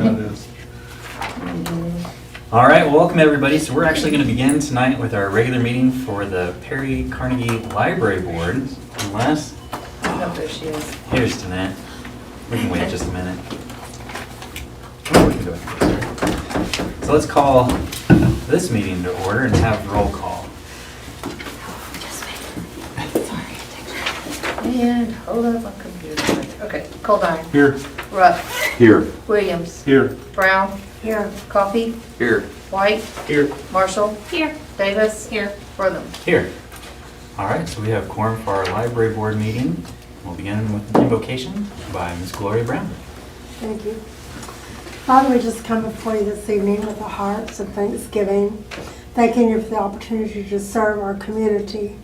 how it is. All right, well, welcome everybody. So we're actually going to begin tonight with our regular meeting for the Perry Carnegie Library Board. Unless, Oh, there she is. here's Danette. We can wait just a minute. Oh, we can go ahead. So let's call this meeting to order and have roll call. And hold up on computer. Okay, Coldine. Here. Ruff. Here. Williams. Here. Brown. Here. Coffee. Here. White. Here. Marshall. Here. Davis. Here. Wortham. Here. All right, so we have quorum for our library board meeting. We'll begin with an invocation by Ms. Gloria Brown. Thank you. Father, we just come before you this evening with the hearts of thanksgiving, thanking you for the opportunity to serve our community.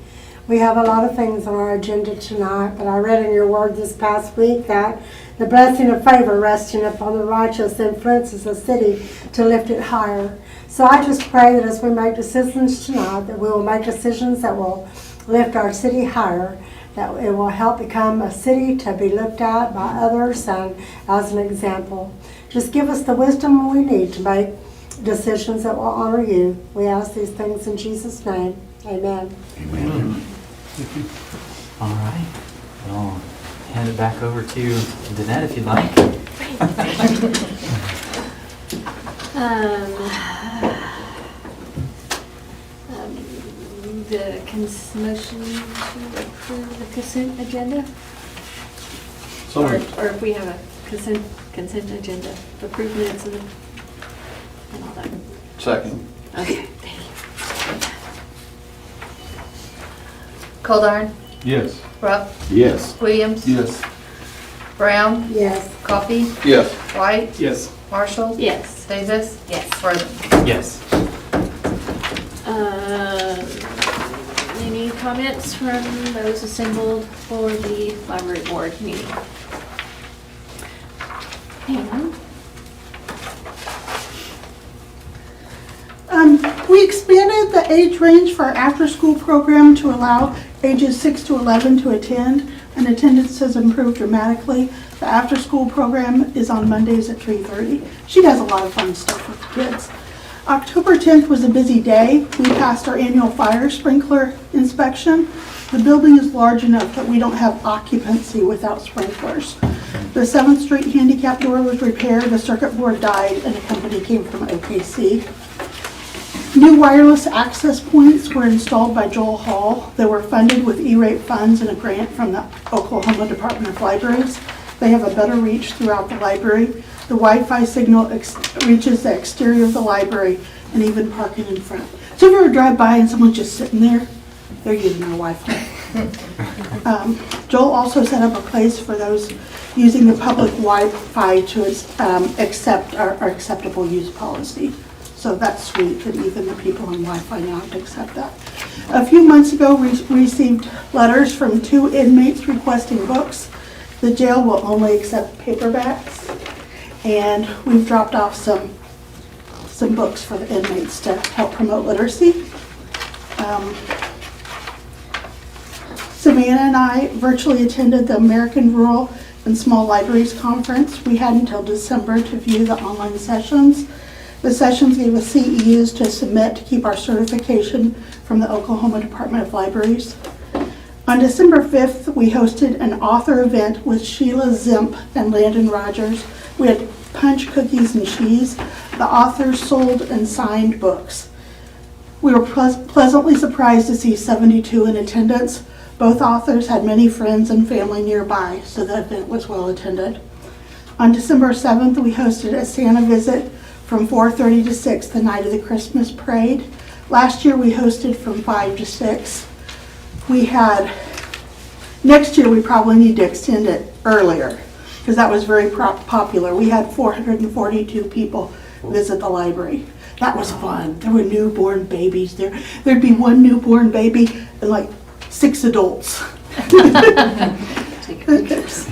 We have a lot of things on our agenda tonight, but I read in your word this past week that the blessing of favor resting upon the righteous influences the city to lift it higher. So I just pray that as we make decisions tonight, that we will make decisions that will lift our city higher, that it will help become a city to be looked at by others and as an example. Just give us the wisdom we need to make decisions that will honor you. We ask these things in Jesus' name. Amen. Amen. All right, I'll hand it back over to Danette if you'd like. The motion to approve the consent agenda? So Or moved. if we have a consent agenda, approve minutes and all that. Second. Okay, thank you. Coldine. Yes. Ruff. Yes. Williams. Yes. Brown? Yes. Coffee. Yes. White. Yes. Marshall. Yes. Davis. Yes. Wortham. Yes. Any comments from those assembled for the library board meeting? Anyone? We expanded the age range for our after-school program to allow ages 6 to 11 to attend, and attendance has improved dramatically. The after-school program is on Mondays at 3:30. She does a lot of fun stuff with the kids. October 10th was a busy day. We passed our annual fire sprinkler inspection. The building is large enough that we don't have occupancy without sprinklers. The 7th Street handicap door was repaired, the circuit board died, and a company came from OKC. New wireless access points were installed by Joel Hall. They were funded with E-rate funds and a grant from the Oklahoma Department of Libraries. They have a better reach throughout the library. The Wi-Fi signal reaches the exterior of the library and even parking in front. So if you ever drive by and someone's just sitting there, they're using our Wi-Fi. Joel also set up a place for those using the public Wi-Fi to accept our acceptable use policy. So that's sweet that even the people on Wi-Fi now have to accept that. A few months ago, we received letters from 2 inmates requesting books. The jail will only accept paperbacks, and we've dropped off some books for the inmates to help promote literacy. Savannah and I virtually attended the American Rural and Small Libraries Conference. We had until December to view the online sessions. The sessions gave us CEUs to submit to keep our certification from the Oklahoma Department of Libraries. On December 5th, we hosted an author event with Sheila Zimp and Landon Rogers. We had punch, cookies, and cheese. The authors sold and signed books. We were pleasantly surprised to see 72 in attendance. Both authors had many friends and family nearby, so the event was well attended. On December 7th, we hosted a Santa visit from 4:30 to 6 the night of the Christmas parade. Last year we hosted from 5 to 6. Next year we probably need to extend it earlier because that was very popular. We had 442 people visit the library. That was fun. There were newborn babies there. There'd be one newborn baby and like 6 adults. Take pictures.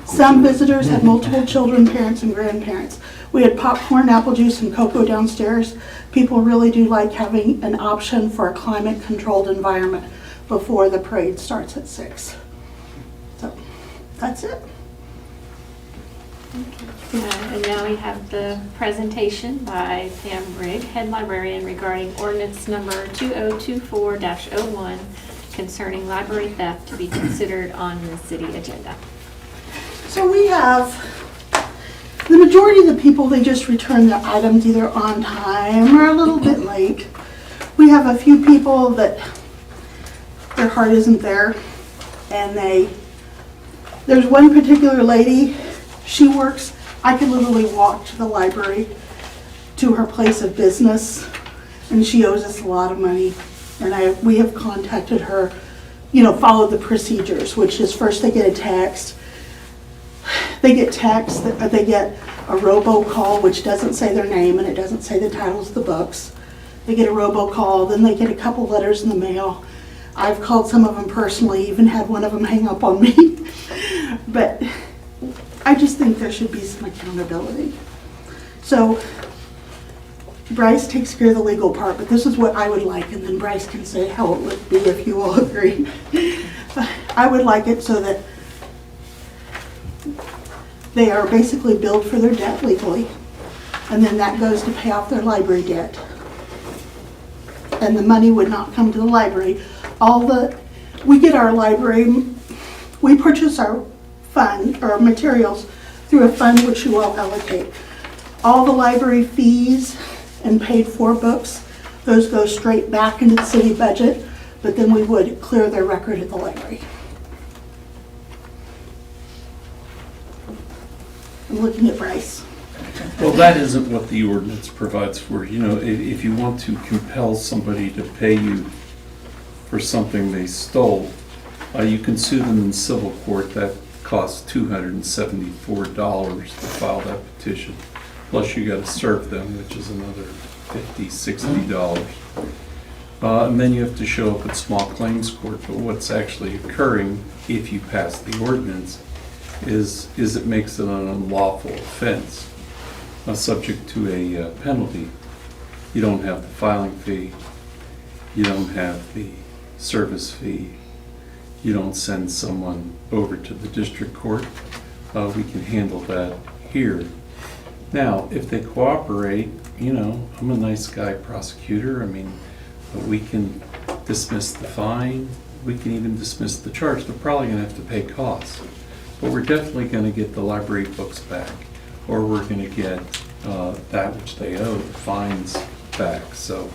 Some visitors had multiple children, parents, and grandparents. We had popcorn, apple juice, and cocoa downstairs. People really do like having an option for a climate-controlled environment before the parade starts at 6. So, that's it. And now we have the presentation by Pam Rigg, head librarian, regarding ordinance number 2024-01 concerning library theft to be considered on the city agenda. So we have, the majority of the people, they just return their items either on time or a little bit late. We have a few people that their heart isn't there, and there's one particular lady, she works, I could literally walk to the library to her place of business, and she owes us a lot of money. And we have contacted her, followed the procedures, which is first they get a text. They get text, or they get a robocall, which doesn't say their name and it doesn't say the titles of the books. They get a robocall, then they get a couple letters in the mail. I've called some of them personally, even had one of them hang up on me. But I just think there should be some accountability. So Bryce takes care of the legal part, but this is what I would like, and then Bryce can say how it would be if you all agree. I would like it so that they are basically billed for their debt legally, and then that goes to pay off their library debt. And the money would not come to the library. We get our library, we purchase our fund, or materials, through a fund which you all allocate. All the library fees and paid for books, those go straight back into the city budget, but then we would clear their record at the library. I'm looking at Bryce. Well, that isn't what the ordinance provides for. If you want to compel somebody to pay you for something they stole, you can sue them in civil court. That costs $274 to file that petition. Plus you got to serve them, which is another $50, $60. And then you have to show up at small claims court. But what's actually occurring, if you pass the ordinance, is it makes it an unlawful offense, subject to a penalty. You don't have the filing fee, you don't have the service fee, you don't send someone over to the district court. We can handle that here. Now, if they cooperate, I'm a nice guy prosecutor. We can dismiss the fine, we can even dismiss the charge. They're probably going to have to pay costs. But we're definitely going to get the library books back, or we're going to get that which they owe, the fines, back. So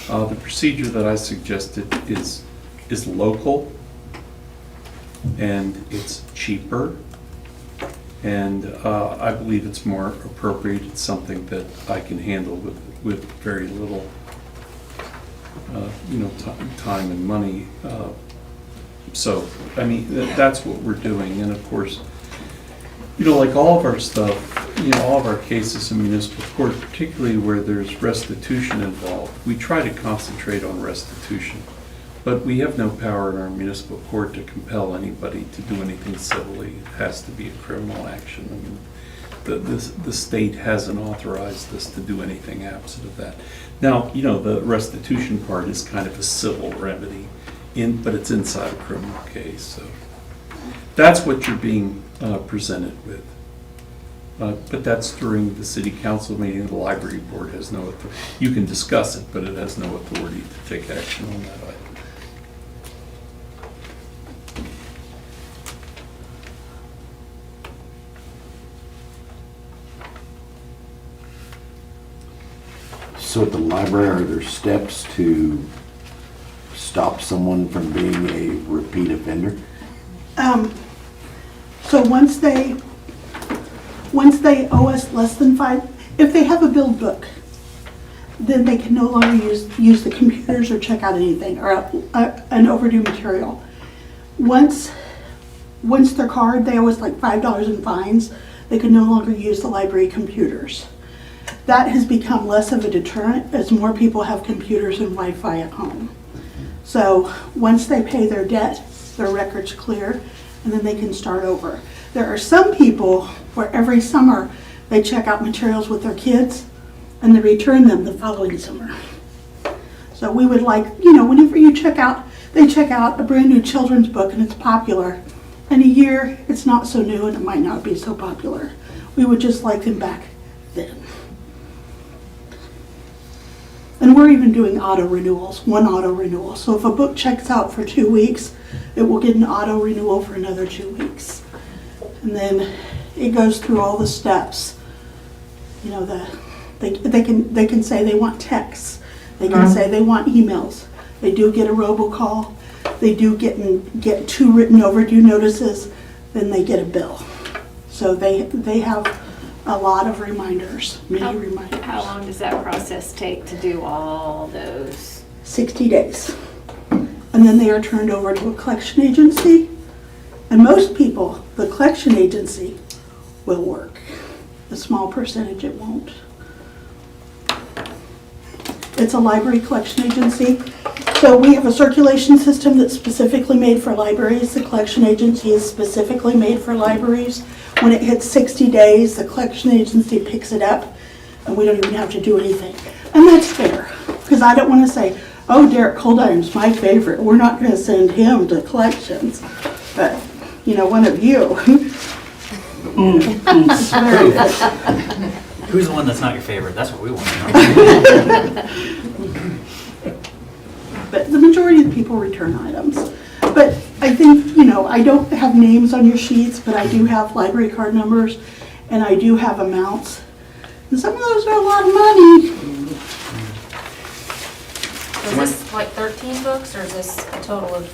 the procedure that I suggested is local, and it's cheaper, and I believe it's more appropriate. It's something that I can handle with very little time and money. So, that's what we're doing. And of course, like all of our stuff, all of our cases in municipal court, particularly where there's restitution involved, we try to concentrate on restitution. But we have no power in our municipal court to compel anybody to do anything civilly. It has to be a criminal action. The state hasn't authorized us to do anything absent of that. Now, the restitution part is kind of a civil remedy, but it's inside a criminal case. So that's what you're being presented with. But that's during the city council meeting. The library board has no authority. You can discuss it, but it has no authority to take action on that item. So at the library, are there steps to stop someone from being a repeat offender? So once they owe us less than if they have a billed book, then they can no longer use the computers or check out anything, or an overdue material. Once their card, they owe us like $5 in fines, they can no longer use the library computers. That has become less of a deterrent as more people have computers and Wi-Fi at home. So once they pay their debt, their record's clear, and then they can start over. There are some people where every summer they check out materials with their kids and they return them the following summer. So we would like, whenever they check out a brand new children's book and it's popular, in a year it's not so new and it might not be so popular. We would just like them back then. And we're even doing auto renewals, one auto renewal. So if a book checks out for 2 weeks, it will get an auto renewal for another 2 weeks. And then it goes through all the steps. You know, they can say they want texts. They can say they want emails. They do get a robocall. They do get 2 written overdue notices. Then they get a bill. So they have a lot of reminders, many reminders. How long does that process take to do all those? 60 days. And then they are turned over to a collection agency. And most people, the collection agency will work. A small percentage it won't. It's a library collection agency. So we have a circulation system that's specifically made for libraries. The collection agency is specifically made for libraries. When it hits 60 days, the collection agency picks it up and we don't even have to do anything. And that's fair, because I don't want to say, oh, Derek Coldine's my favorite. We're not going to send him to collections. But, you know, one of you. It's very good. Who's the one that's not your favorite? That's what we want to know. But the majority of the people return items. But I think, you know, I don't have names on your sheets, but I do have library card numbers and I do have amounts. And some of those are a lot of money. Is this like 13 books, or is this a total of?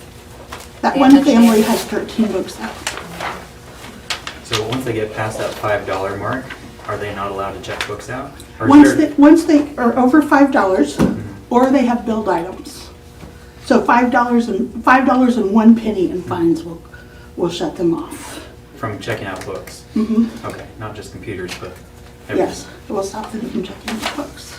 That one family has 13 books out. So once they get past that $5 mark, are they not allowed to check books out? Or is there- Once they are over $5, or they have billed items. So $5 and 1 penny in fines will shut them off. From checking out books? Mm-hmm. Okay, not just computers, but everything. Yes, it will stop them from checking the books.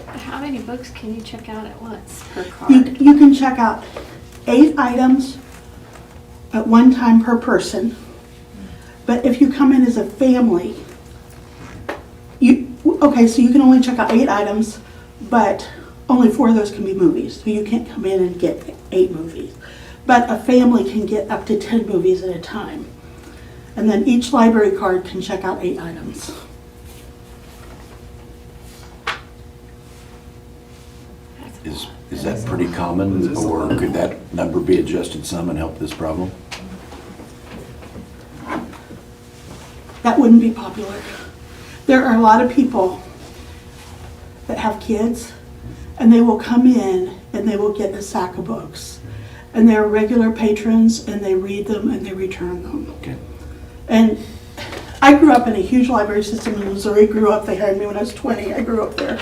How many books can you check out at once per You card? you can check out 8 items at one time per person. But if you come in as a family, so you can only check out 8 items, but only 4 of those can be movies. So you can't come in and get 8 movies. But a family can get up to 10 movies at a time. And then each library card can check out 8 items. Is that pretty common, or could that number be adjusted some and help this problem? That wouldn't be popular. There are a lot of people that have kids, and they will come in and they will get a sack of books. And they're regular patrons, and they read them and they return them. Okay. And I grew up in a huge library system in Missouri. They hired me when I was 20. I grew up there.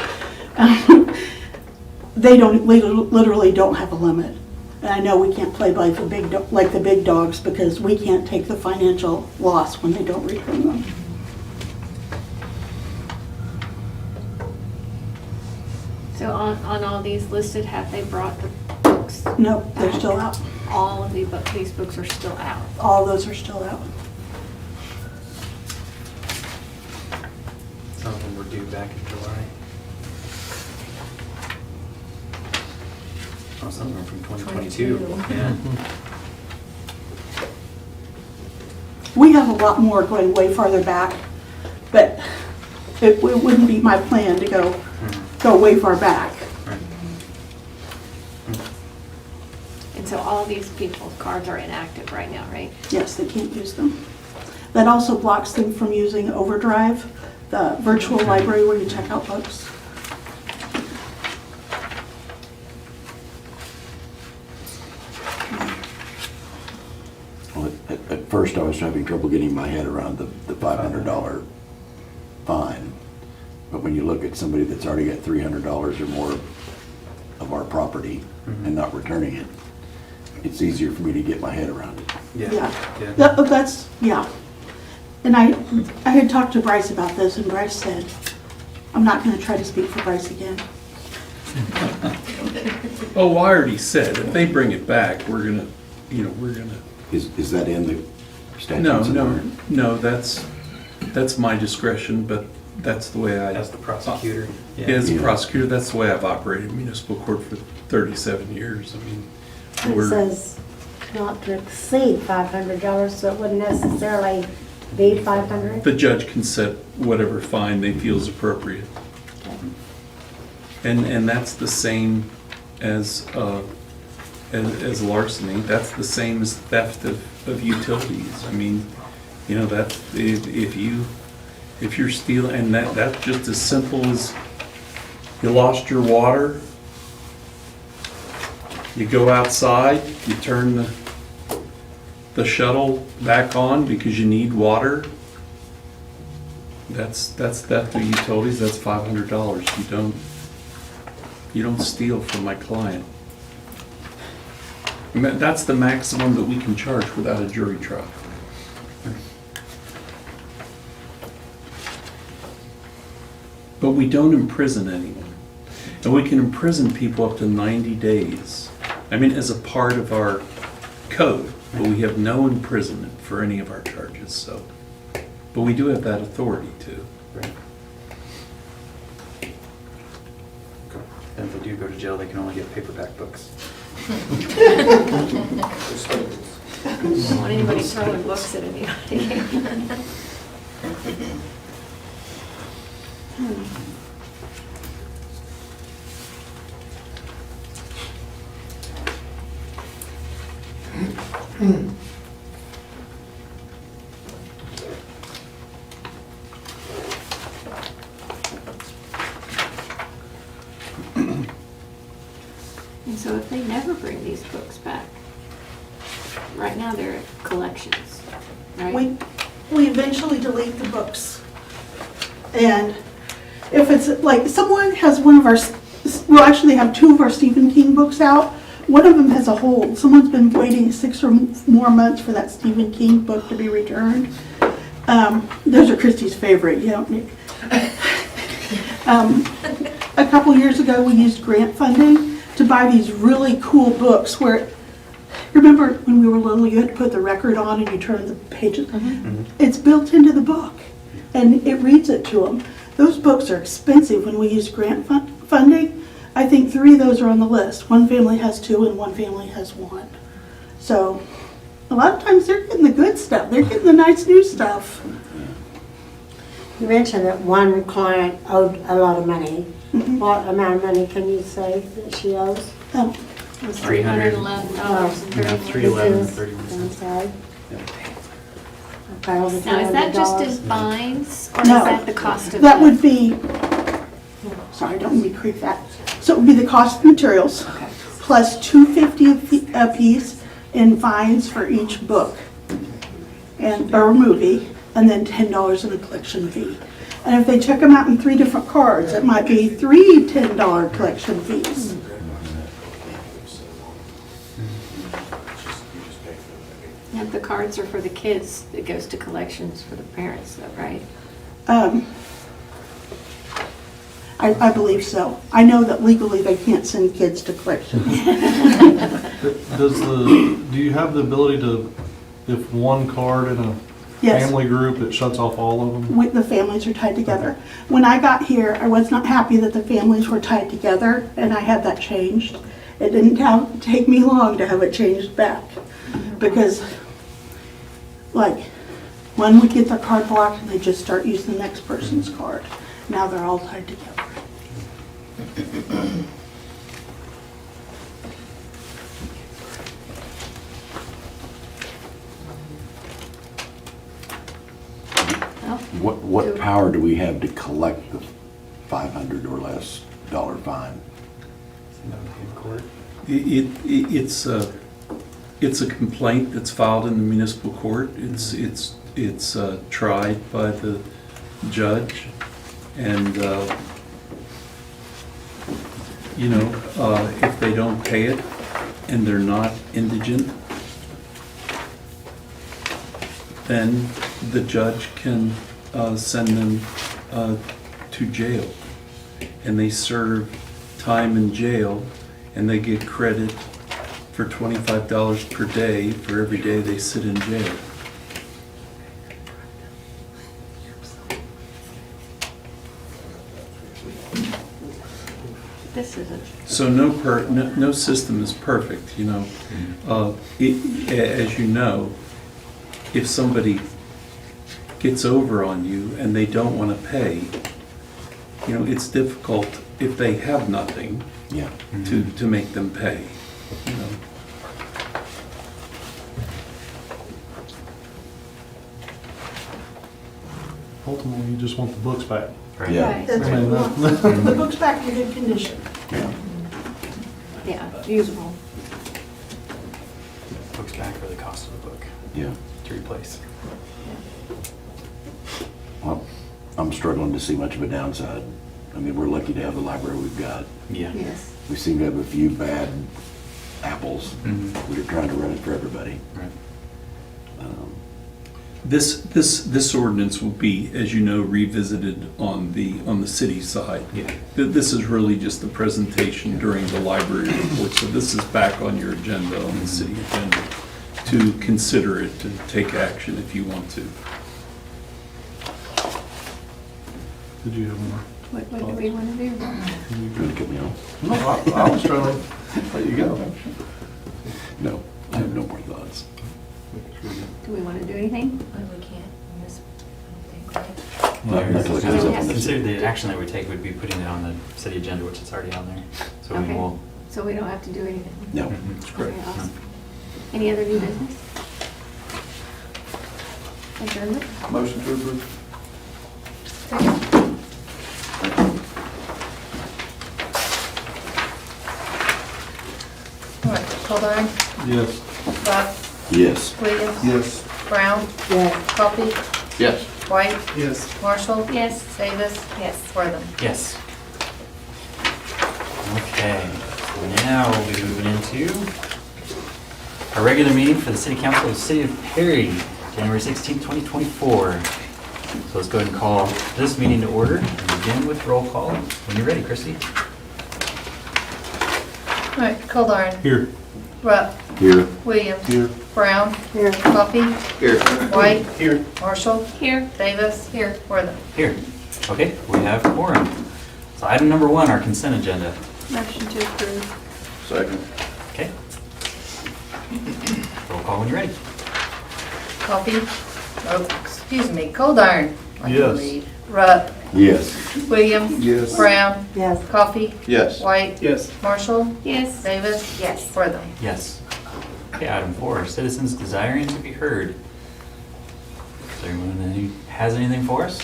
They literally don't have a limit. And I know we can't play by the big dogs, because we can't take the financial loss when they don't return them. So on all these listed, have they brought the books? No, they're still out. All of these books are still out. All those are still out. Some of them were due back in July. Oh, some of them from 2022. 22. Yeah. We have a lot more going way farther back, but it wouldn't be my plan to go way far back. Right. And so all these people's cards are inactive right now, right? Yes, they can't use them. That also blocks them from using Overdrive, the virtual library where you check out books. Well, at first I was having trouble getting my head around the $500 fine. But when you look at somebody that's already got $300 or more of our property and not returning it, it's easier for me to get my head around it. Yeah. That's. And I had talked to Bryce about this, and Bryce said, I'm not going to try to speak for Bryce again. Oh, I already said, if they bring it back, we're gonna. Is that in the statutes? No, that's my discretion, but that's the way I. As the prosecutor. Yeah, as a Yeah. prosecutor, that's the way I've operated municipal court for 37 years. I mean, It we're, says not to exceed $500, so it wouldn't necessarily be 500. the judge can set whatever fine they feel is appropriate. And that's the same as larceny. That's the same as theft of utilities. I mean, you know, that, if you're stealing, and that's just as simple as you lost your water, you go outside, you turn the shuttle back on because you need water. That's theft of utilities, that's $500. You don't steal from my client. That's the maximum that we can charge without a jury trial. But we don't imprison anyone. And we can imprison people up to 90 days. I mean, as a part of our code, but we have no imprisonment for any of our charges, so. But we do have that authority too. Right. And if they do go to jail, they can only get paperback books. Don't want anybody throwing books at anybody. And so if they never bring these books back, right now they're at collections, right? We eventually delete the books. And if it's, like, someone has one of our, we'll actually have two of our Stephen King books out. One of them has a hold. Someone's been waiting 6 or more months for that Stephen King book to be returned. Those are Christie's favorite, you don't need. A couple years ago, we used grant funding to buy these really cool books where, remember when we were little, you had to put the record on and you turn the pages? It's built into the book and it reads it to them. Those books are expensive when we use grant funding. I think 3 of those are on the list. One family has 2 and one family has 1. So a lot of times they're getting the good stuff. They're getting the nice new stuff. You mentioned that one client owed a lot of money. Mhm. What amount of money can you say that she owes? Oh, $311.31. 311.31 I'm cents. sorry. Okay, over Now, is that just in $300. fines, or is No. that the cost of? that would be, sorry, don't mean to creep that. So it would be the cost of materials plus $250 a piece in fines for each book or movie, and then $10 in a collection fee. And if they check them out in 3 different cards, it might be 3 $10 collection fees. And the cards are for the kids, it goes to collections for the parents, though, right? I believe so. I know that legally they can't send kids to collections. Do you have the ability to, if one card in a Yes. family group, it shuts off all of them? The families are tied together. When I got here, I was not happy that the families were tied together, and I had that changed. It didn't take me long to have it changed back, because, like, one would get their card blocked and they just start using the next person's card. Now they're all tied together. Well, What power do we have to collect the $500 or less fine? It's a complaint that's filed in the municipal court. It's tried by the judge, and if they don't pay it and they're not indigent, then the judge can send them to jail, and they serve time in jail, and they get credit for $25 per day for every day they sit in jail. This isn't. So no system is perfect, you know. As you know, if somebody gets over on you and they don't want to pay, you know, it's difficult if they have nothing Yeah. to make them pay, you know. Ultimately, you just want the books back. Right. Yeah. Right. That's what we want. The book's back in good condition. Yeah. Yeah, usable. Books back for the cost of the book Yeah. to replace. Well, I'm struggling to see much of a downside. I mean, we're lucky to have the library we've got. Yeah. Yes. We seem to have a few bad apples. Mhm. We're trying to run it for everybody. Right. This ordinance will be, as you know, revisited on the city side. Yeah. This is really just the presentation during the library report, so this is back on your agenda, on the city agenda, to consider it, to take action if you want to. Did you have more? What do we want to do? You want to cut me off? No, I was trying to let you go. No, I have no more thoughts. Do we want to do anything? Well, we can't, miss, I don't think, right? Not till it comes up on the Consider the action that we take would be putting it on the city agenda, which is already on there. So we Okay. will. So we don't have to do anything? No. Mhm. Okay, awesome. Any other new business? Adjournment? Motion to approve. All right, Goldar, Yes. Rock, Yes. Williams, Yes. Brown, Yes. Coffee, Yes. White, Yes. Marshall, Yes. Davis, Yes. Wortham. Yes. Okay, so now we'll be moving into our regular meeting for the City Council of the City of Perry, January 16th, 2024. So let's go ahead and call this meeting to order and begin with roll call. When you're ready, Christie. All right, Goldar, Here. Rupp, Here. Williams, Here. Brown, Here. Coffee, Here. White, Here. Marshall, Here. Davis, Here. Wortham. Here. Okay, we have quorum. So item number 1, our consent agenda. Motion to approve. Second. Okay. Roll call when you're ready. Coffee, oh, excuse me, Goldar. I can Yes. read. Rupp, Yes. Williams, Yes. Brown, Yes. Coffee, Yes. White, Yes. Marshall, Yes. Davis, yes, Wortham. Yes. Okay, item 4, citizens desiring to be heard. Is there anyone that has anything for us?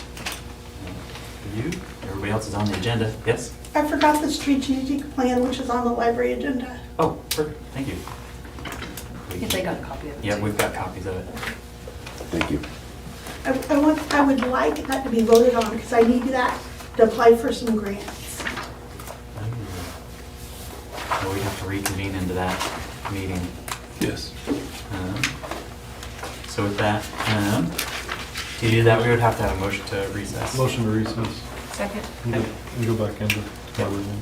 You? Everybody else is on the agenda. Yes? I forgot the strategic plan, which is on the library agenda. Oh, perfect. Thank you. If they got a copy of it. Yeah, we've got copies of it. Thank you. I would like that to be voted on because I need that to apply for some grants. Well, we have to reconvene into that meeting. Yes. So with that, to do that, we would have to have a motion to recess. Motion to recess. Second. And go back into my room.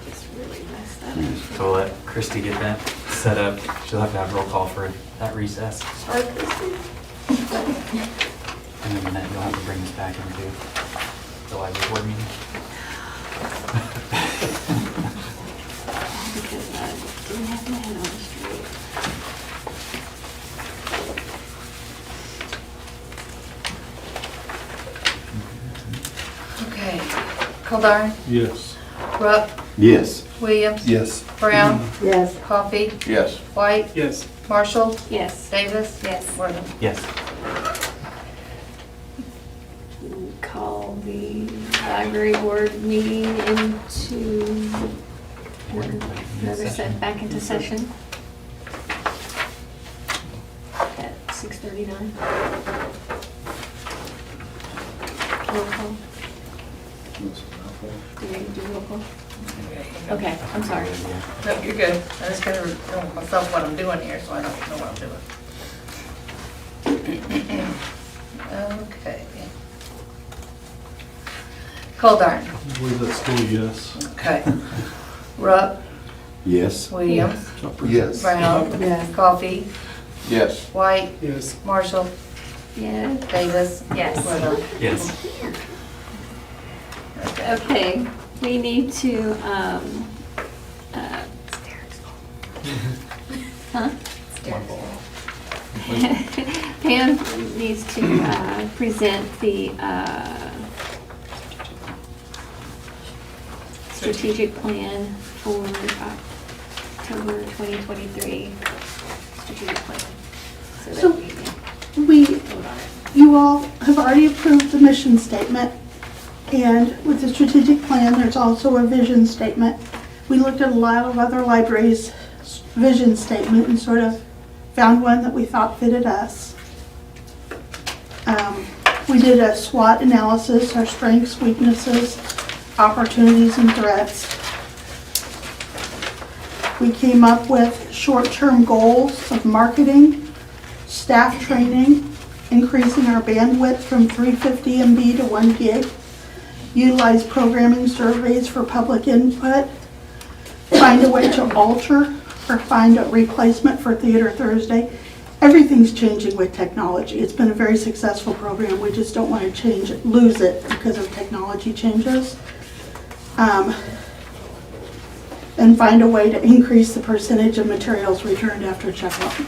Just really messed up. So we'll let Christie get that set up. She'll have to have roll call for that recess. Sorry, Christie. And then Annette, you'll have to bring this back into the library board meeting. Because I didn't have my head on straight. Okay, Goldar, Yes. Rupp, Yes. Williams, Yes. Brown, Yes. Coffee, Yes. White, Yes. Marshall, Yes. Davis, yes, Wortham. Yes. Call the library board meeting into another set, back into session at 6:39. Roll call. Do we do roll call? Okay, I'm sorry. No, you're good. I just gotta tell myself what I'm doing here, so I don't know what I'm doing. Okay. Goldar, I believe that's still a yes. okay. Rupp, Yes. Williams, Yes. Brown, Yes. Coffee, Yes. White, Yes. Marshall, Yeah. Davis, Yes. Wortham. Yes. Okay. Okay, we need to, huh? Pam needs to present the strategic plan for October 2023 strategic plan. So So- that we can We, vote on it. you all have already approved the mission statement, and with the strategic plan, there's also a vision statement. We looked at a lot of other libraries' vision statement and sort of found one that we thought fitted us. We did a SWOT analysis, our strengths, weaknesses, opportunities, and threats. We came up with short-term goals of marketing, staff training, increasing our bandwidth from 350 MB to 1 gig, utilize programming surveys for public input, find a way to alter or find a replacement for Theater Thursday. Everything's changing with technology. It's been a very successful program. We just don't want to change it, lose it because of technology changes. And find a way to increase the percentage of materials returned after checkout.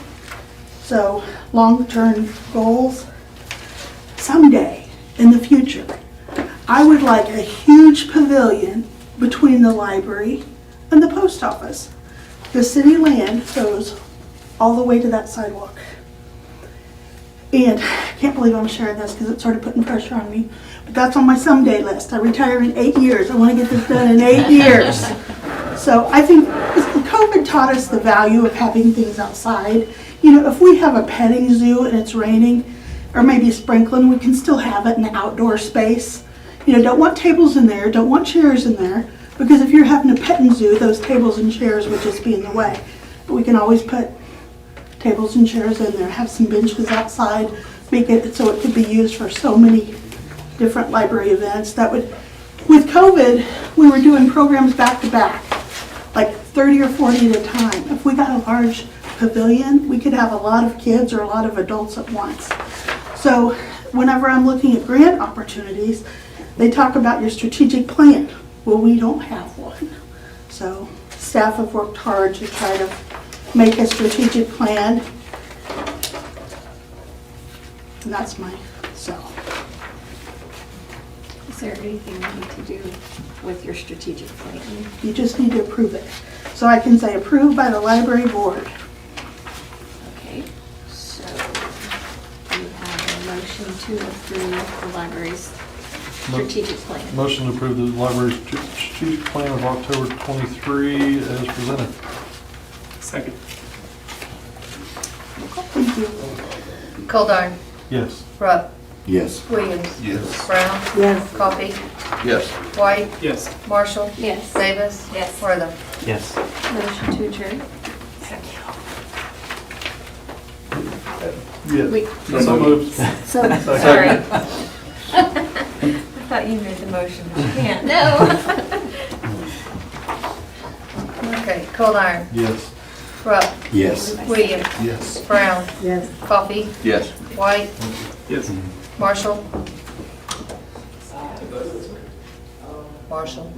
So, long-term goals, someday in the future, I would like a huge pavilion between the library and the post office. The city land goes all the way to that sidewalk. And I can't believe I'm sharing this because it's sort of putting pressure on me, but that's on my someday list. I retire in 8 years. I want to get this done in 8 years. So I think COVID taught us the value of having things outside. You know, if we have a petting zoo and it's raining, or maybe sprinkling, we can still have it in the outdoor space. You know, don't want tables in there, don't want chairs in there, because if you're having a petting zoo, those tables and chairs would just be in the way. But we can always put tables and chairs in there, have some benches outside, make it so it could be used for so many different library events. That would, with COVID, we were doing programs back to back, like 30 or 40 at a time. If we got a large pavilion, we could have a lot of kids or a lot of adults at once. So whenever I'm looking at grant opportunities, they talk about your strategic plan. Well, we don't have one. So staff have worked hard to try to make a strategic plan. And that's my sell. Is there anything we need to do with your strategic plan? You just need to approve it. So I can say approved by the library board. Okay, so you have a motion to approve the library's strategic plan. Motion to approve the library's strategic plan of October 23 as presented. Second. Thank you. Goldar. Yes. Rupp. Yes. Williams. Yes. Brown. Yes. Coffee. Yes. White. Yes. Marshall. Yes. Davis. Yes. Wortham. Yes. Motion to adjourn. Yeah. Wait, So moved. so, Sorry. I thought you made the motion, but you can't. No. Okay, Goldar. Yes. Rupp. Yes. Williams. Yes. Brown. Yes. Coffee. Yes. White. Yes. Marshall. Marshall.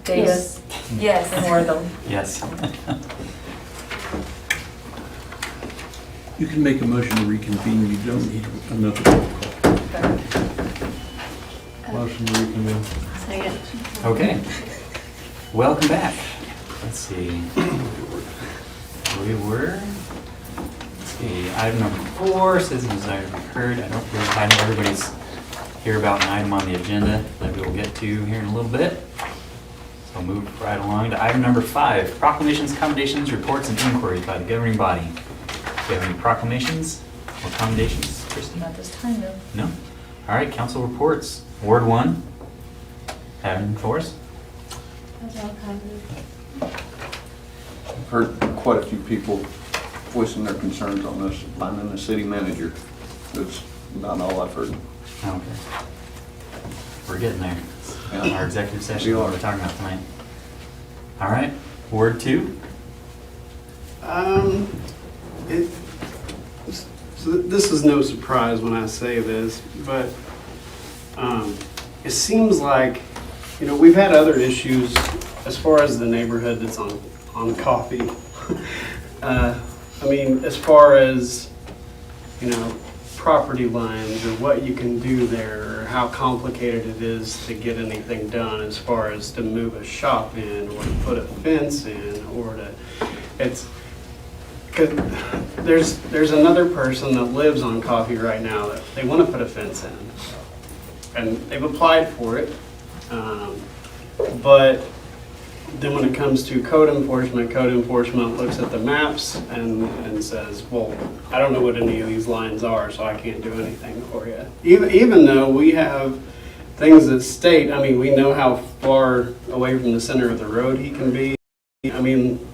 Davis. Yes. And Wortham. Yes. You can make a motion to reconvene, you don't need another roll call. Motion to reconvene. second. Okay. Welcome back. Let's see. We were, let's see, item number 4, citizen desire to be heard. I don't believe I know everybody's here about an item on the agenda that we will get to here in a little bit. So I'll move right along to item number 5, proclamations, commendations, reports, and inquiries by the governing body. Do you have any proclamations or commendations, Christie? Not this time, though. No? All right, council reports. Ward 1, Adam Forrest. I've heard quite a few people voicing their concerns on this, finding a city manager. That's about all I've heard. Okay. We're getting there. Yeah. Our executive session, We what are. we're talking about tonight. All right, Ward 2. So this is no surprise when I say this, but it seems like we've had other issues as far as the neighborhood that's on Coffee. I mean, as far as, property lines or what you can do there, or how complicated it is to get anything done as far as to move a shop in or to put a fence in or to, cause there's another person that lives on Coffee right now that they want to put a fence in. And they've applied for it. But then when it comes to code enforcement looks at the maps and says, well, I don't know what any of these lines are, so I can't do anything for you. Even though we have things that state, I mean, we know how far away from the center of the road he can be. I mean,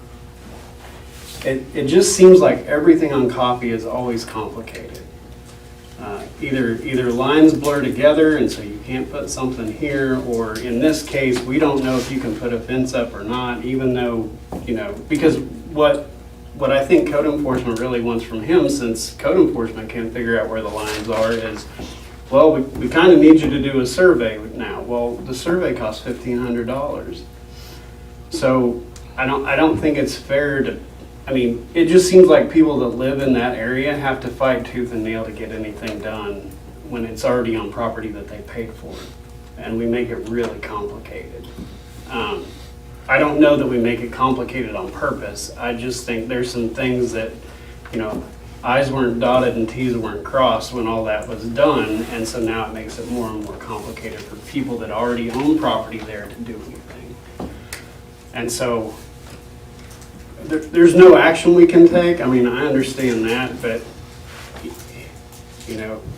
it just seems like everything on Coffee is always complicated. Either lines blur together and so you can't put something here, or in this case, we don't know if you can put a fence up or not, even though, because what I think code enforcement really wants from him, since code enforcement can't figure out where the lines are, is, well, we kind of need you to do a survey now. Well, the survey costs $1,500. So I don't think it's fair to, I mean, it just seems like people that live in that area have to fight tooth and nail to get anything done when it's already on property that they paid for. And we make it really complicated. I don't know that we make it complicated on purpose. I just think there's some things that, I's weren't dotted and T's weren't crossed when all that was done. And so now it makes it more and more complicated for people that already own property there to do anything. And so there's no action we can take. I mean, I understand that, but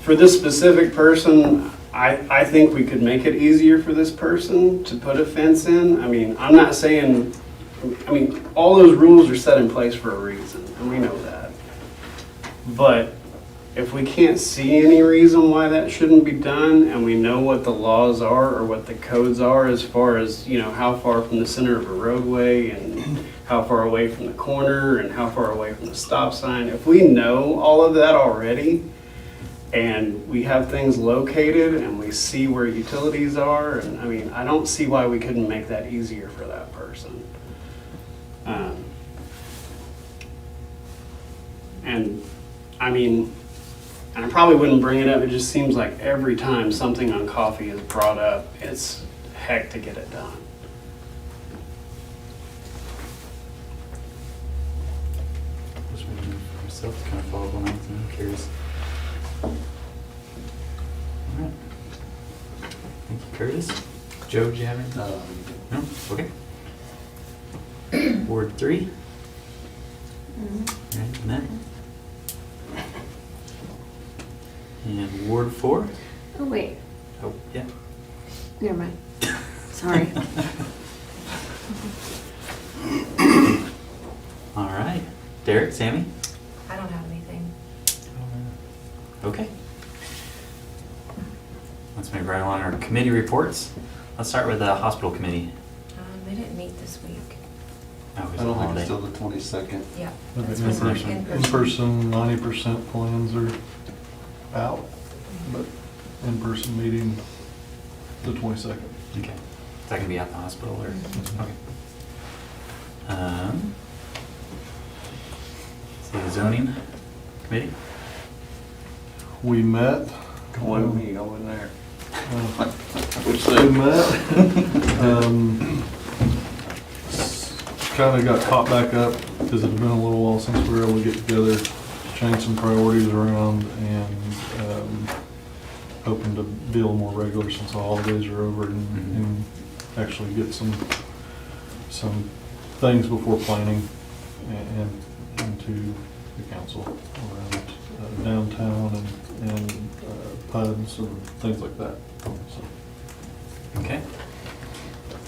for this specific person, I think we could make it easier for this person to put a fence in. I mean, I'm not saying, all those rules are set in place for a reason, and we know that. But if we can't see any reason why that shouldn't be done, and we know what the laws are or what the codes are as far as, how far from the center of a roadway and how far away from the corner and how far away from the stop sign, if we know all of that already, and we have things located and we see where utilities are, and I don't see why we couldn't make that easier for that person. And I probably wouldn't bring it up, it just seems like every time something on Coffee is brought up, it's heck to get it done. Just waiting for myself to kind of follow up on that, I'm curious. All right. Thank you, Curtis. Joe, do you have anything? No? Okay. Ward 3? All right, Annette? And Ward 4? Oh, wait, Oh, yeah. never mind. Sorry. All right. Derek, Sammy? I don't have anything. Okay. Let's move right on our committee reports. Let's start with the hospital committee. They didn't meet this week. Oh, it was I a don't think holiday. it's till the 22nd. Yeah. Okay, that's in what's person. In person, 90% plans are out, but in-person meeting the 22nd. Okay. Is that gonna be at the hospital or? Mhm. Okay. See the zoning committee? We met. One me over there. Which We they met. Kind of got caught back up because it had been a little while since we were able to get together, change some priorities around, and hoping to be a little more regular since the holidays are over and actually get some things before planning and into the council around downtown and pubs and things like that. So. Okay.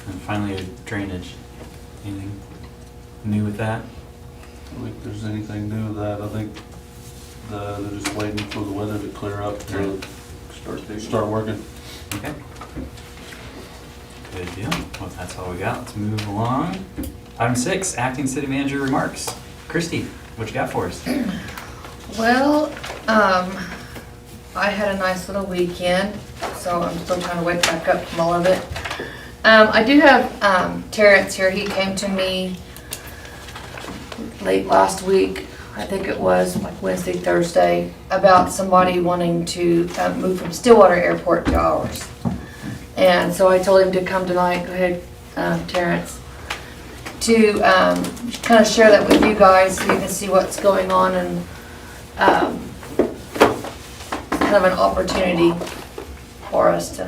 And finally, drainage. Anything new with that? I don't think there's anything new with that. I think they're just waiting for the weather to clear up to start working. Okay. Good deal. Well, if that's all we got, let's move along. Item 6, acting city manager remarks. Christy, what you got for us? Well, I had a nice little weekend, so I'm still trying to wake back up from all of it. I do have Terrence here. He came to me late last week, I think it was like Wednesday, Thursday, about somebody wanting to move from Stillwater Airport to ours. And so I told him to come tonight. Go ahead, Terrence, to kind of share that with you guys so you can see what's going on, and kind of an opportunity for us to.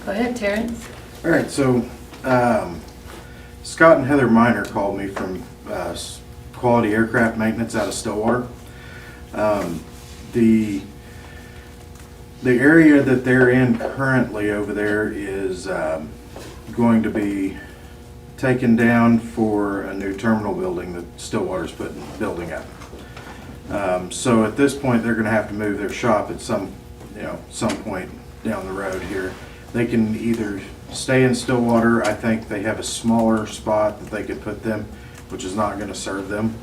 Go ahead, Terrence. All right, so Scott and Heather Miner called me from Quality Aircraft Maintenance out of Stillwater. The area that they're in currently over there is going to be taken down for a new terminal building that Stillwater's building up. So at this point, they're going to have to move their shop at some point down the road here. They can either stay in Stillwater. I think they have a smaller spot that they could put them, which is not going to serve them.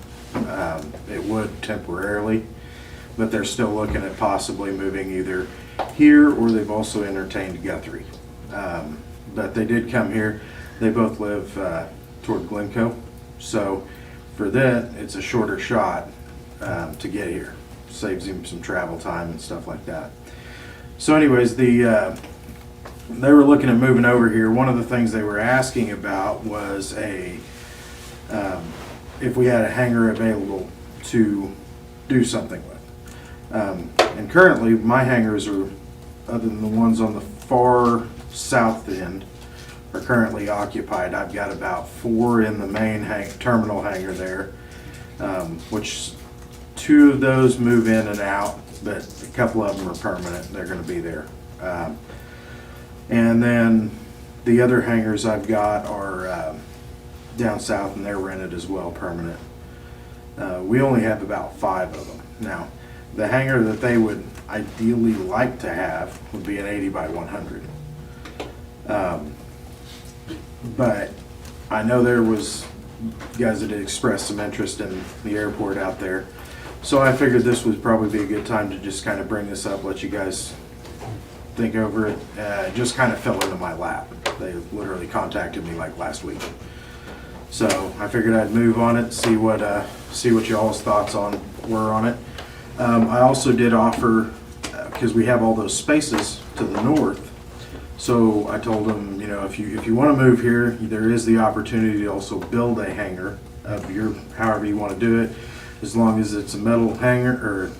It would temporarily, but they're still looking at possibly moving either here, or they've also entertained Guthrie. But they did come here. They both live toward Glencoe, so for that, it's a shorter shot to get here. Saves him some travel time and stuff like that. So anyways, they were looking at moving over here. One of the things they were asking about was if we had a hangar available to do something with. And currently, my hangars are, other than the ones on the far south end, are currently occupied. I've got about 4 in the main terminal hangar there, which 2 of those move in and out, but a couple of them are permanent. They're going to be there. And then the other hangars I've got are down south, and they're rented as well, permanent. We only have about 5 of them. Now, the hangar that they would ideally like to have would be an 80 by 100. But I know there was guys that had expressed some interest in the airport out there. So I figured this would probably be a good time to just kind of bring this up, let you guys think over it. Just kind of fell into my lap. They literally contacted me like last week. So I figured I'd move on it, see what y'all's thoughts were on it. I also did offer, because we have all those spaces to the north, so I told them, if you want to move here, there is the opportunity to also build a hangar of however you want to do it, as long as it's a metal hangar, or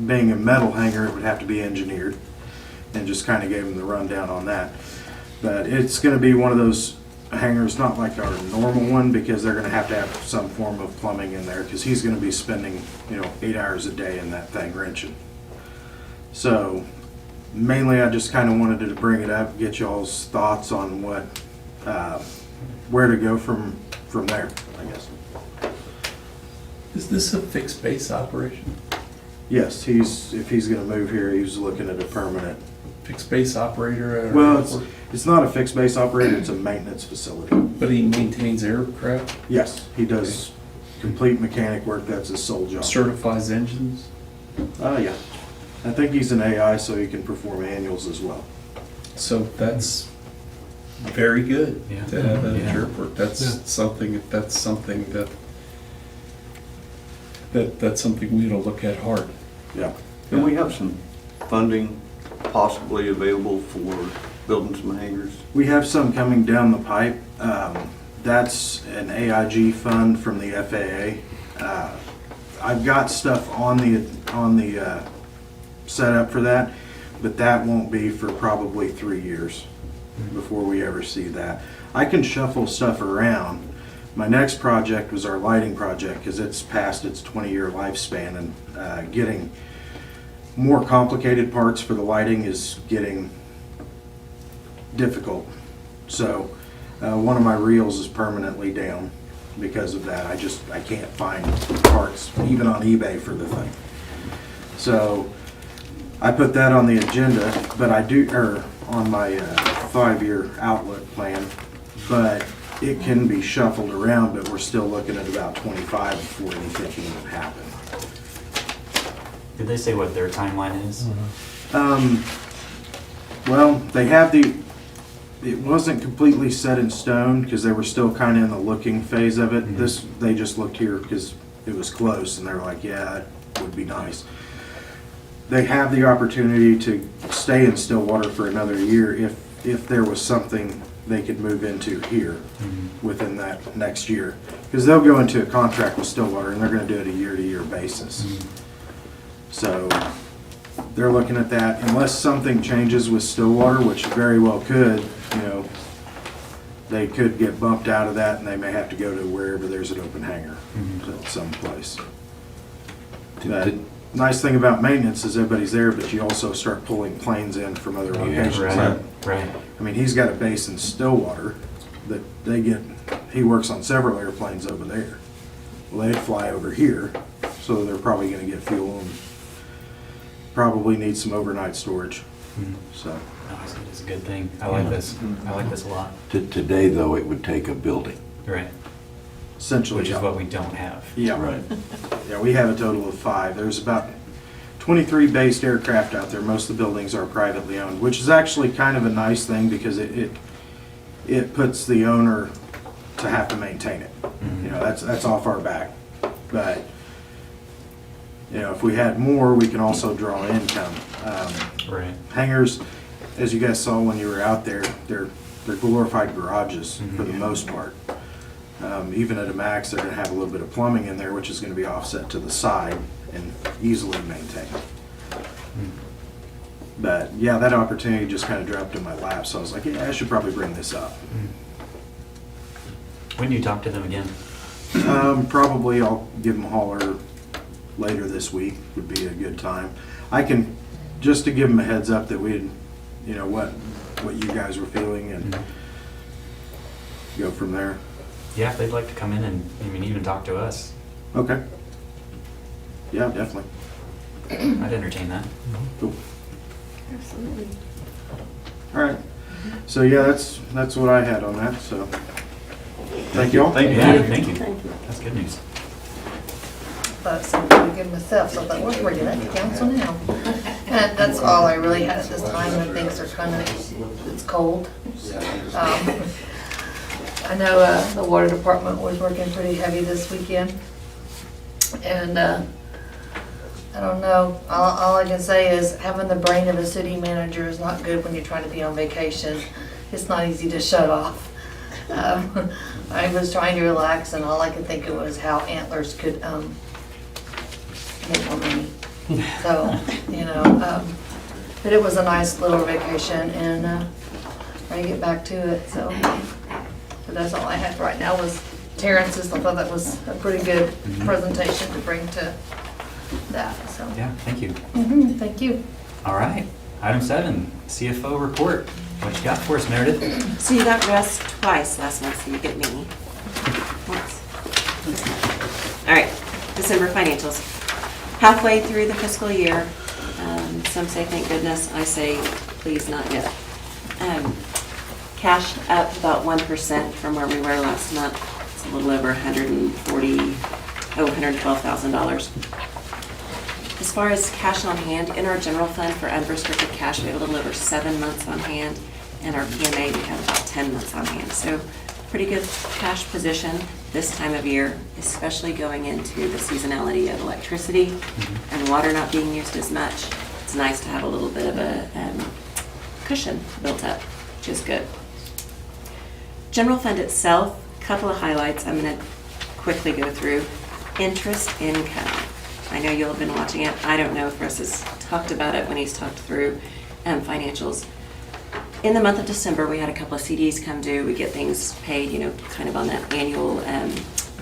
being a metal hangar, it would have to be engineered, and just kind of gave them the rundown on that. But it's going to be one of those hangars, not like our normal one, because they're going to have some form of plumbing in there, because he's going to be spending 8 hours a day in that thing wrenching. So mainly I just kind of wanted to bring it up, get y'all's thoughts on where to go from there, I guess. Is this a fixed base operation? Yes, if he's going to move here, he's looking at a permanent. Fixed base operator? At Well, it's not a fixed base operator, it's a maintenance facility. But he maintains aircraft? Yes, he does complete mechanic work, that's his sole job. Certifies engines? Yeah. I think he's an AI, so he can perform annuals as well. So that's very good Yeah. to have at Yeah. your airport. That's Yeah. something that's something we need to look at hard. Yeah. And we have some funding possibly available for building some hangars. We have some coming down the pipe. That's an AIG fund from the FAA. I've got stuff on the setup for that, but that won't be for probably 3 years before we ever see that. I can shuffle stuff around. My next project was our lighting project, because it's past its 20-year lifespan, and getting more complicated parts for the lighting is getting difficult. So one of my reels is permanently down because of that. I can't find parts even on eBay for the thing. So I put that on the agenda, but on my 5-year outlook plan, but it can be shuffled around, but we're still looking at about 25 before anything can even happen. Did they say what their timeline is? Well, they have it wasn't completely set in stone because they were still kind of in the looking phase of it. They just looked here because it was close and they were like, yeah, that would be nice. They have the opportunity to stay in Stillwater for another year if there was something they could move into here within that next year. Because they'll go into a contract with Stillwater and they're going to do it a year-to-year basis. So they're looking at that. Unless something changes with Stillwater, which very well could, you know, they could get bumped out of that and they may have to go to wherever there's an open hangar, someplace. But nice thing about maintenance is everybody's there, but you also start pulling planes in from other locations. Right. I mean, he's got a base in Stillwater that he works on several airplanes over there. Well, they fly over here, so they're probably gonna get fuel and probably need some overnight storage, so. No, it's a good thing. I like this. I like this a lot. Today, though, it would take a building. Right. Essentially. Which is what we don't have. Yeah. Right. Yeah, we have a total of 5. There's about 23 based aircraft out there. Most of the buildings are privately owned, which is actually kind of a nice thing because it puts the owner to have to maintain it. You know, that's off our back. But, you know, if we had more, we can also draw income. Right. Hangars, as you guys saw when you were out there, they're glorified garages for the most part. Even at a max, they're going to have a little bit of plumbing in there, which is going to be offset to the side and easily maintained. But yeah, that opportunity just kind of dropped in my lap, so I was like, yeah, I should probably bring this up. When do you talk to them again? Probably I'll give them a holler later this week would be a good time. I can, just to give them a heads up that we'd, you know, what you guys were feeling and go from there. Yeah, if they'd like to come in and, I mean, even talk to us, Okay. Yeah, definitely. I'd entertain that. Cool. Absolutely. All right. So yeah, that's what I had on that, so. Thank you all. Yeah, thank you. Thank you. That's good news. Thought something to give myself, so I thought, where's Ricky? That's council now. And that's all I really had at this time, and things are kind of, it's cold. I know the water department was working pretty heavy this weekend. And I don't know, all I can say is having the brain of a city manager is not good when you're trying to be on vacation. It's not easy to shut off. I was trying to relax and all I could think of was how Antlers could make more money. So, you know, but it was a nice little vacation and trying to get back to it, so. But that's all I had right now was Terrence's. I thought that was a pretty good presentation to bring to that, so. Yeah, thank you. Thank you. All right. Item 7, CFO report. What you got for us, Meredith? So you got Russ twice last month, so you get me once. All right, December financials. Halfway through the fiscal year. Some say thank goodness, I say please not yet. Cash up about 1% from where we were last month. It's a little over $112,000. As far as cash on hand, in our general fund for unrestricted cash, we have a little over 7 months on hand. And our PMA, we have about 10 months on hand. So pretty good cash position this time of year, especially going into the seasonality of electricity and water not being used as much. It's nice to have a little bit of a cushion built up, which is good. General fund itself, a couple of highlights I'm going to quickly go through. Interest income. I know you'll have been watching it. I don't know if Russ has talked about it when he's talked through financials. In the month of December, we had a couple of CDs come due. We get things paid, you know, kind of on that annual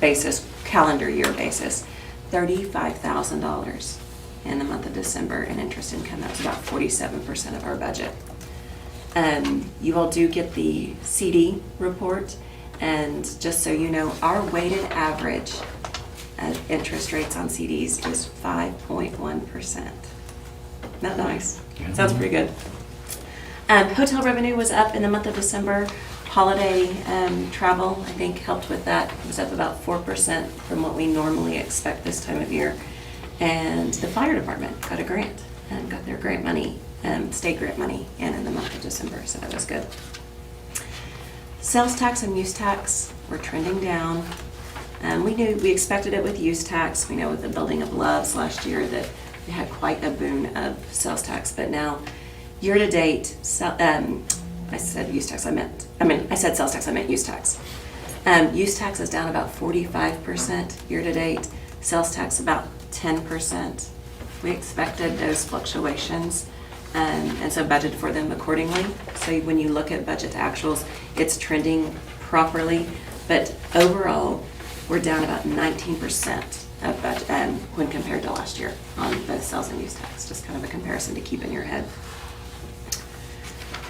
basis, calendar year basis. $35,000 in the month of December in interest income. That was about 47% of our budget. You all do get the CD report, and just so you know, our weighted average interest rates on CDs is 5.1%. Not nice? Sounds pretty good. Hotel revenue was up in the month of December. Holiday travel, I think, helped with that. It was up about 4% from what we normally expect this time of year. And the fire department got a grant and got their grant money, state grant money in the month of December, so that was good. Sales tax and use tax were trending down. We expected it with use tax. We know with the building of Loves last year that we had quite a boon of sales tax, but now year-to-date, I said use tax, I said sales tax, I meant use tax. Use tax is down about 45% year-to-date, sales tax about 10%. We expected those fluctuations and so budgeted for them accordingly. So when you look at budget to actuals, it's trending properly, but overall, we're down about 19% of budget when compared to last year on both sales and use tax. Just kind of a comparison to keep in your head.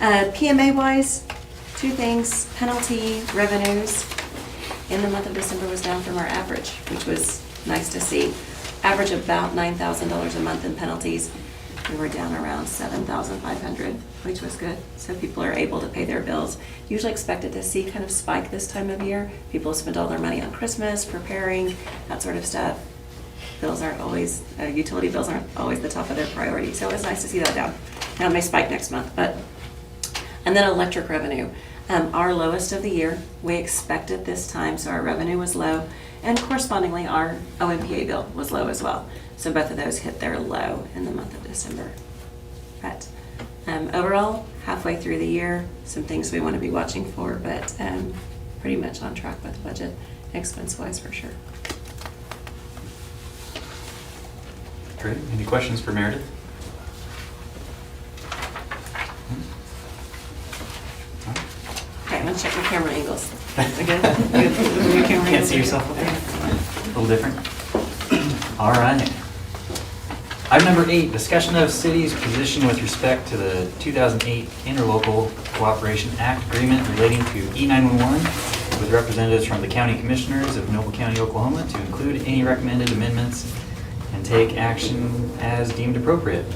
PMA-wise, two things, penalty revenues in the month of December was down from our average, which was nice to see. Average about $9,000 a month in penalties. We were down around $7,500, which was good. So people are able to pay their bills. Usually expected to see kind of spike this time of year. People spend all their money on Christmas, preparing, that sort of stuff. Bills aren't always, utility bills aren't always the top of their priority. So it was nice to see that down. Now it may spike next month, but. And then electric revenue, our lowest of the year. We expected this time, so our revenue was low. And correspondingly, our OMPA bill was low as well. So both of those hit their low in the month of December. But overall, halfway through the year, some things we want to be watching for, but pretty much on track with the budget, expense-wise for sure. Great. Any questions for Meredith? Okay, I'm gonna check my camera angles. Again? Can't see yourself up there? A little different? All right. Item number 8, discussion of city's position with respect to the 2008 Interlocal Cooperation Act agreement relating to E911 with representatives from the county commissioners of Noble County, Oklahoma to include any recommended amendments and take action as deemed appropriate.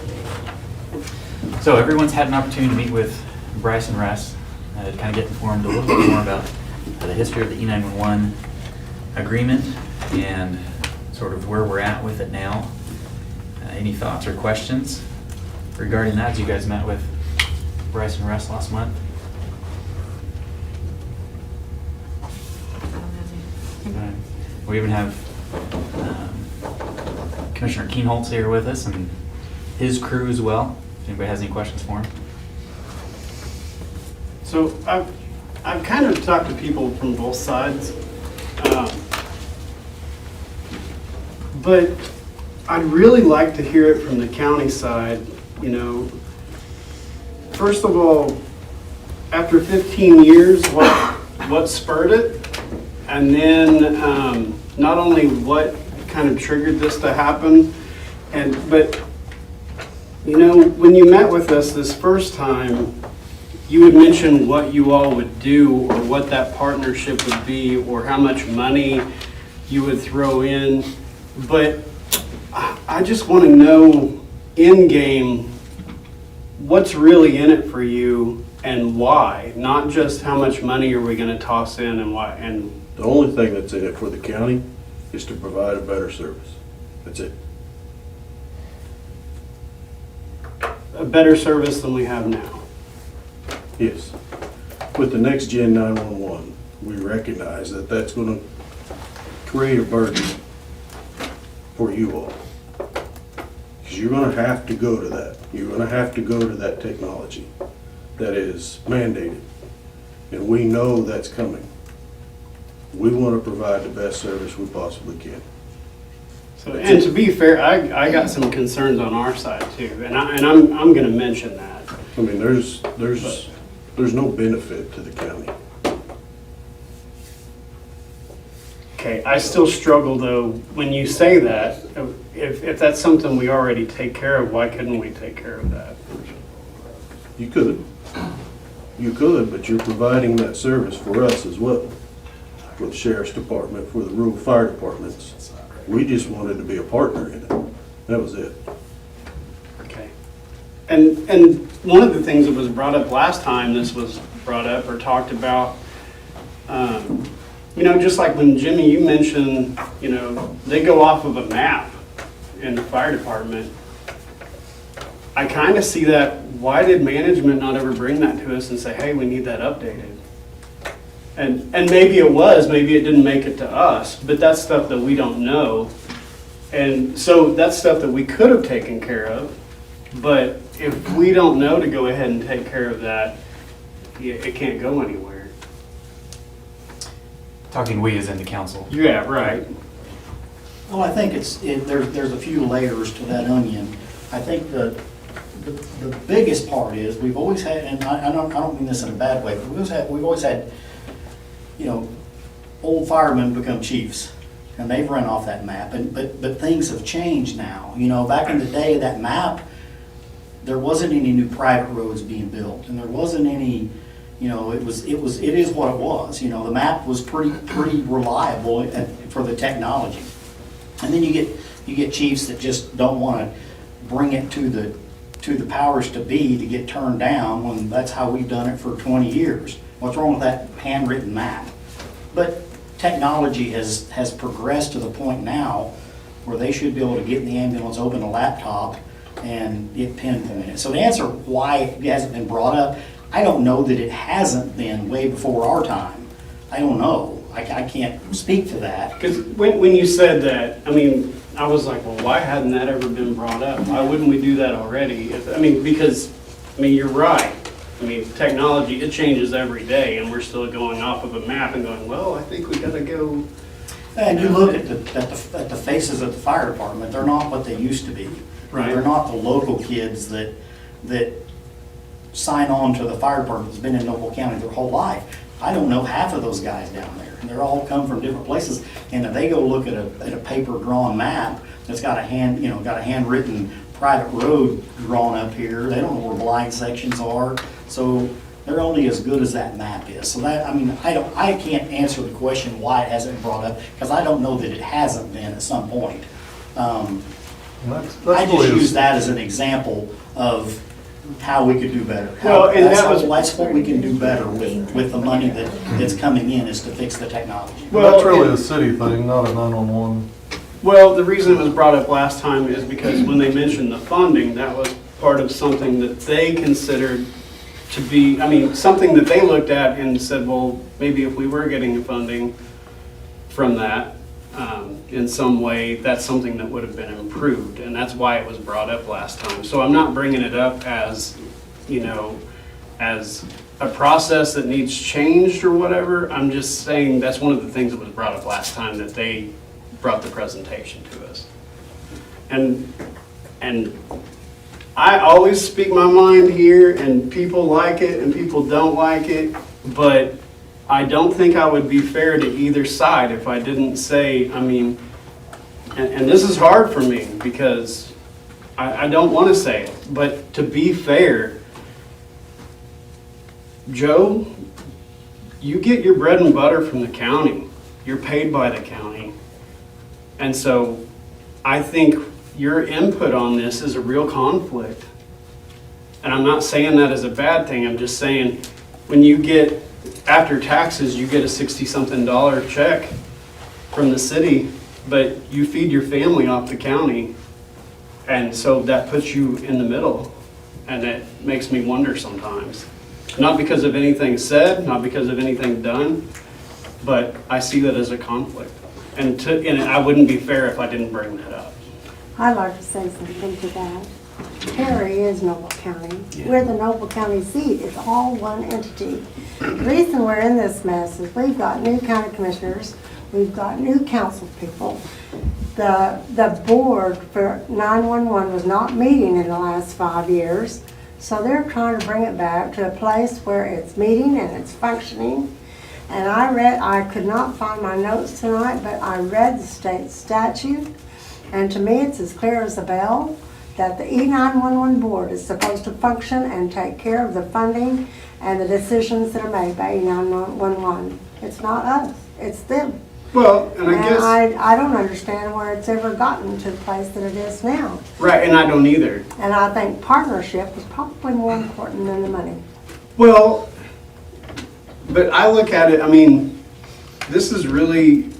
So everyone's had an opportunity to meet with Bryce and Russ to kind of get informed a little bit more about the history of the E911 agreement and sort of where we're at with it now. Any thoughts or questions regarding that? You guys met with Bryce and Russ last month. We even have Commissioner Keenholz here with us and his crew as well. If anybody has any questions for him. So I've kind of talked to people from both sides, but I'd really like to hear it from the county side. You know, first of all, after 15 years, what spurred it, and then not only what kind of triggered this to happen, but you know, when you met with us this first time, you would mention what you all would do or what that partnership would be or how much money you would throw in. But I just want to know in game what's really in it for you and why, not just how much money are we going to toss in and why. And the only thing that's in it for the county is to provide a better service. That's it. a better service than we have now. Yes. With the next gen 911, we recognize that that's going to create a burden for you all. Because you're going to have to go to that. You're going to have to go to that technology that is mandated. And we know that's coming. We want to provide the best service we possibly can. So, and to be fair, I got some concerns on our side too, and I'm going to mention that. I mean, there's no benefit to the county. Okay, I still struggle though, when you say that, if that's something we already take care of, why couldn't we take care of that? You could, but you're providing that service for us as well, for the sheriff's department, for the rural fire departments. We just wanted to be a partner in it. That was it. Okay. And one of the things that was brought up last time this was brought up or talked about, you know, just like when Jimmy, you mentioned, you know, they go off of a map in the fire department. I kind of see that. Why did management not ever bring that to us and say, hey, we need that updated? And maybe it was, maybe it didn't make it to us, but that's stuff that we don't know. And so that's stuff that we could have taken care of, but if we don't know to go ahead and take care of that, it can't go anywhere. Talking we as in the council. Yeah, right. Well, I think there's a few layers to that onion. I think the biggest part is, we've always had, and I don't mean this in a bad way, but we've always had, you know, old firemen become chiefs, and they've run off that map, but things have changed now. You know, back in the day, that map, there wasn't any new private roads being built, and there wasn't any, you know, it is what it was. You know, the map was pretty reliable for the technology. And then you get chiefs that just don't want to bring it to the powers to be to get turned down, when that's how we've done it for 20 years. What's wrong with that handwritten map? But technology has progressed to the point now where they should be able to get in the ambulance, open a laptop, and get pinpointed. So to answer why it hasn't been brought up, I don't know that it hasn't been way before our time. I don't know. I can't speak to that. Because when you said that, I mean, I was like, well, why hadn't that ever been brought up? Why wouldn't we do that already? Because you're right. I mean, technology, it changes every day, and we're still going off of a map and going, well, I think we gotta go. And you look at the faces of the fire department, they're not what they used to be. Right. They're not the local kids that sign on to the fire department that's been in Noble County their whole life. I don't know half of those guys down there. And they're all come from different places. And if they go look at a paper drawn map that's got a handwritten private road drawn up here, they don't know where blind sections are. So they're only as good as that map is. So that, I can't answer the question why it hasn't been brought up, because I don't know that it hasn't been at some point. I just use that as an example of how we could do better. That's what we can do better with the money that's coming in, is to fix the technology. Well, that's really a city thing, not a 911. Well, the reason it was brought up last time is because when they mentioned the funding, that was part of something that they considered to be, something that they looked at and said, well, maybe if we were getting the funding from that, in some way, that's something that would have been improved, and that's why it was brought up last time. So I'm not bringing it up as, as a process that needs changed or whatever. I'm just saying that's one of the things that was brought up last time, that they brought the presentation to us. And I always speak my mind here, and people like it and people don't like it, but I don't think I would be fair to either side if I didn't say, and this is hard for me because I don't want to say it, but to be fair, Joe, you get your bread and butter from the county. You're paid by the county. And so I think your input on this is a real conflict. And I'm not saying that as a bad thing. I'm just saying when you get, after taxes, you get a $60-something check from the city, but you feed your family off the county. And so that puts you in the middle. And it makes me wonder sometimes. Not because of anything said, not because of anything done, but I see that as a conflict. And I wouldn't be fair if I didn't bring that up. I'd like to say something to that. Perry is Noble County. We're the Noble County seat. It's all one entity. The reason we're in this mess is we've got new county commissioners, we've got new council people. The board for 911 was not meeting in the last 5 years, so they're trying to bring it back to a place where it's meeting and it's functioning. And I could not find my notes tonight, but I read the state statute, and to me it's as clear as a bell that the E911 board is supposed to function and take care of the funding and the decisions that are made by E911. It's not us, it's them. Well, and I guess... I don't understand where it's ever gotten to the place that it is now. Right, and I don't either. And I think partnership is probably more important than the money. Well, but I look at it, this is really,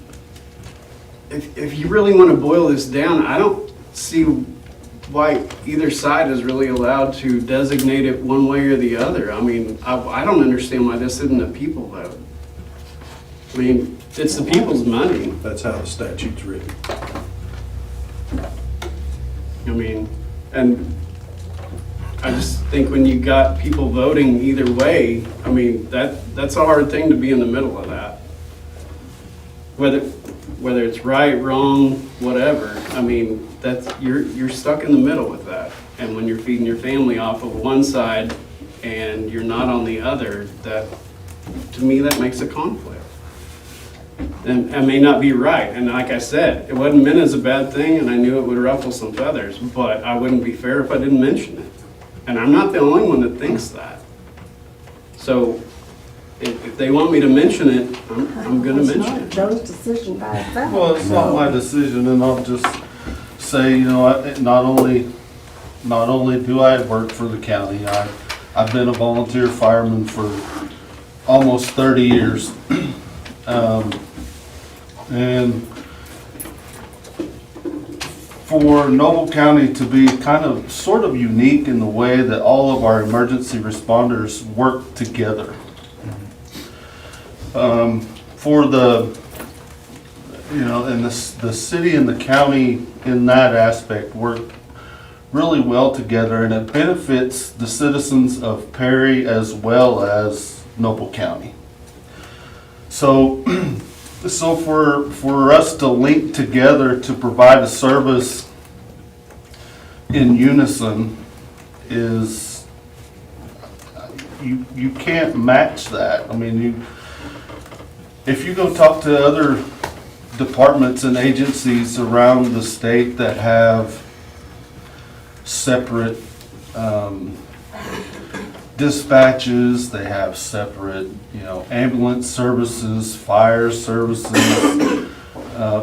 if you really want to boil this down, I don't see why either side is really allowed to designate it one way or the other. I don't understand why this isn't a people vote. I mean, it's the people's money. That's how the statute's written. I mean, and I just think when you got people voting either way, I mean, that's a hard thing to be in the middle of that. Whether it's right, wrong, whatever, I mean, you're stuck in the middle with that. And when you're feeding your family off of one side and you're not on the other, to me, that makes a conflict. And I may not be right, and like I said, it wasn't meant as a bad thing, and I knew it would ruffle some feathers, but I wouldn't be fair if I didn't mention it. And I'm not the only one that thinks that. So if they want me to mention it, I'm gonna mention it. It's not Joe's decision by itself. Well, it's not my decision, and I'll just say, you know, not only do I work for the county, I've been a volunteer fireman for almost 30 years. And for Noble County to be kind of sort of unique in the way that all of our emergency responders work together. For the, you know, and the city and the county in that aspect work really well together, and it benefits the citizens of Perry as well as Noble County. So for us to link together to provide a service in unison is, you can't match that. I mean, if you go talk to other departments and agencies around the state that have separate dispatches, they have separate, you know, ambulance services, fire services,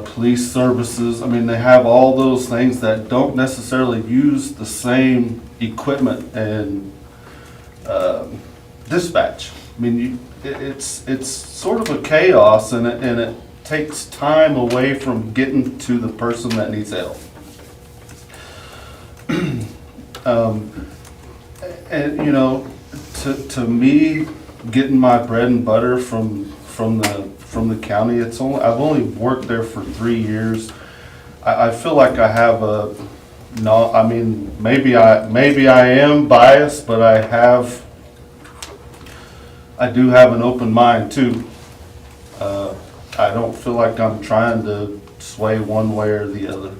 police services. I mean, they have all those things that don't necessarily use the same equipment and dispatch. I mean, it's sort of a chaos, and it takes time away from getting to the person that needs help. And you know, to me, getting my bread and butter from the county, I've only worked there for 3 years. I feel like I have I mean, maybe I am biased, but I do have an open mind too. I don't feel like I'm trying to sway one way or the other.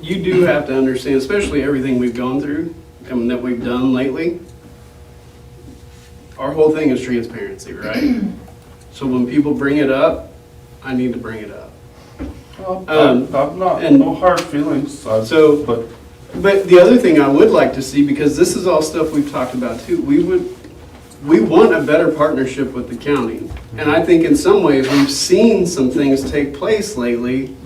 You do have to understand, especially everything we've gone through and that we've done lately, our whole thing is transparency, right? So when people bring it up, I need to bring it up. Well, I'm not, no hard feelings. But the other thing I would like to see, because this is all stuff we've talked about too, we want a better partnership with the county. And I think in some ways we've seen some things take place lately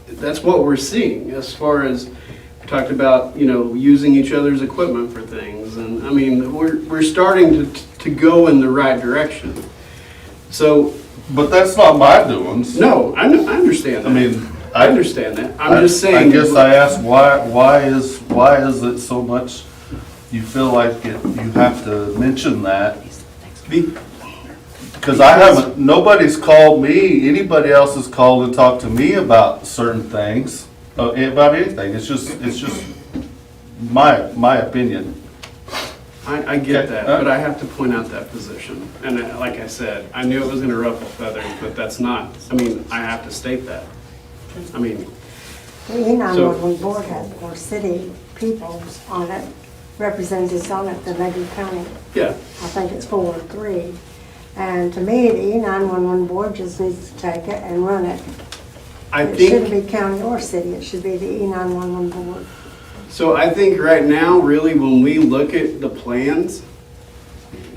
that's what we're seeing, as far as we talked about, you know, using each other's equipment for things. And I mean, we're starting to go in the right direction. So, but that's not my doings. No, I understand that. I mean, I understand that. I'm just saying. I guess I asked why is it so much? You feel like you have to mention that? Because nobody's called me, anybody else has called and talked to me about certain things, about anything. It's just my opinion. I get that, but I have to point out that position. And like I said, I knew it was gonna ruffle feathers, but that's not, I mean, I have to state that. I mean. The E911 board has more city people on it, representatives on it than they do county. Yeah. I think it's 4 or 3. And to me, the E911 board just needs to take it and run it. It shouldn't be county or city, it should be the E911 board. So I think right now, really, when we look at the plans,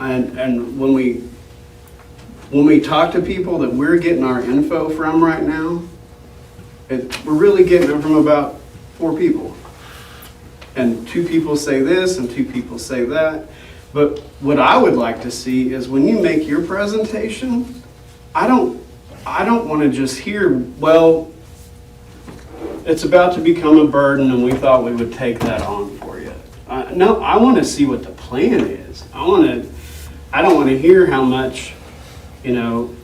and when we talk to people that we're getting our info from right now, we're really getting it from about 4 people. And 2 people say this and 2 people say that. But what I would like to see is when you make your presentation, I don't want to just hear, well, it's about to become a burden and we thought we would take that on for you. No, I want to see what the plan is. I don't want to hear how much you know,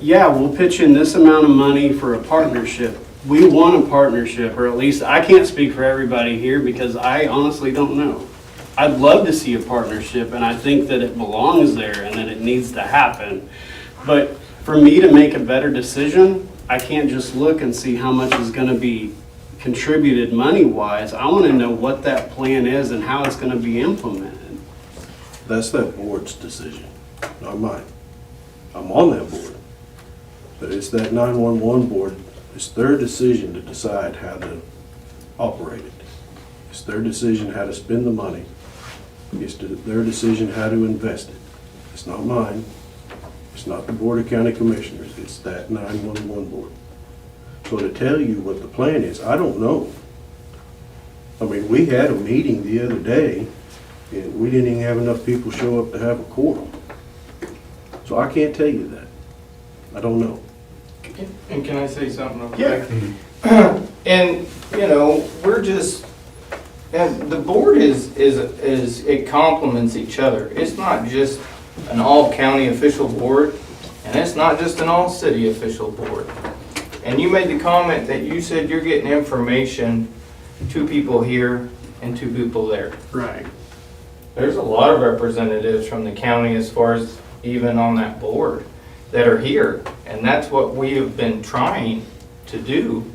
yeah, we'll pitch in this amount of money for a partnership. We want a partnership, or at least I can't speak for everybody here because I honestly don't know. I'd love to see a partnership, and I think that it belongs there and that it needs to happen. But for me to make a better decision, I can't just look and see how much is going to be contributed money-wise. I want to know what that plan is and how it's going to be implemented. That's that board's decision, not mine. I'm on that board, but it's that 911 board. It's their decision to decide how to operate it. It's their decision how to spend the money. It's their decision how to invest it. It's not mine. It's not the Board of County Commissioners. It's that 911 board. So to tell you what the plan is, I don't know. I mean, we had a meeting the other day, and we didn't even have enough people show up to have a quorum. So I can't tell you that. I don't know. And can I say something real quick? Yeah. And, you know, we're just, and the board is, it complements each other. It's not just an all-county official board, and it's not just an all-city official board. And you made the comment that you said you're getting information, 2 people here and 2 people there. Right. There's a lot of representatives from the county as far as even on that board that are here. And that's what we have been trying to do.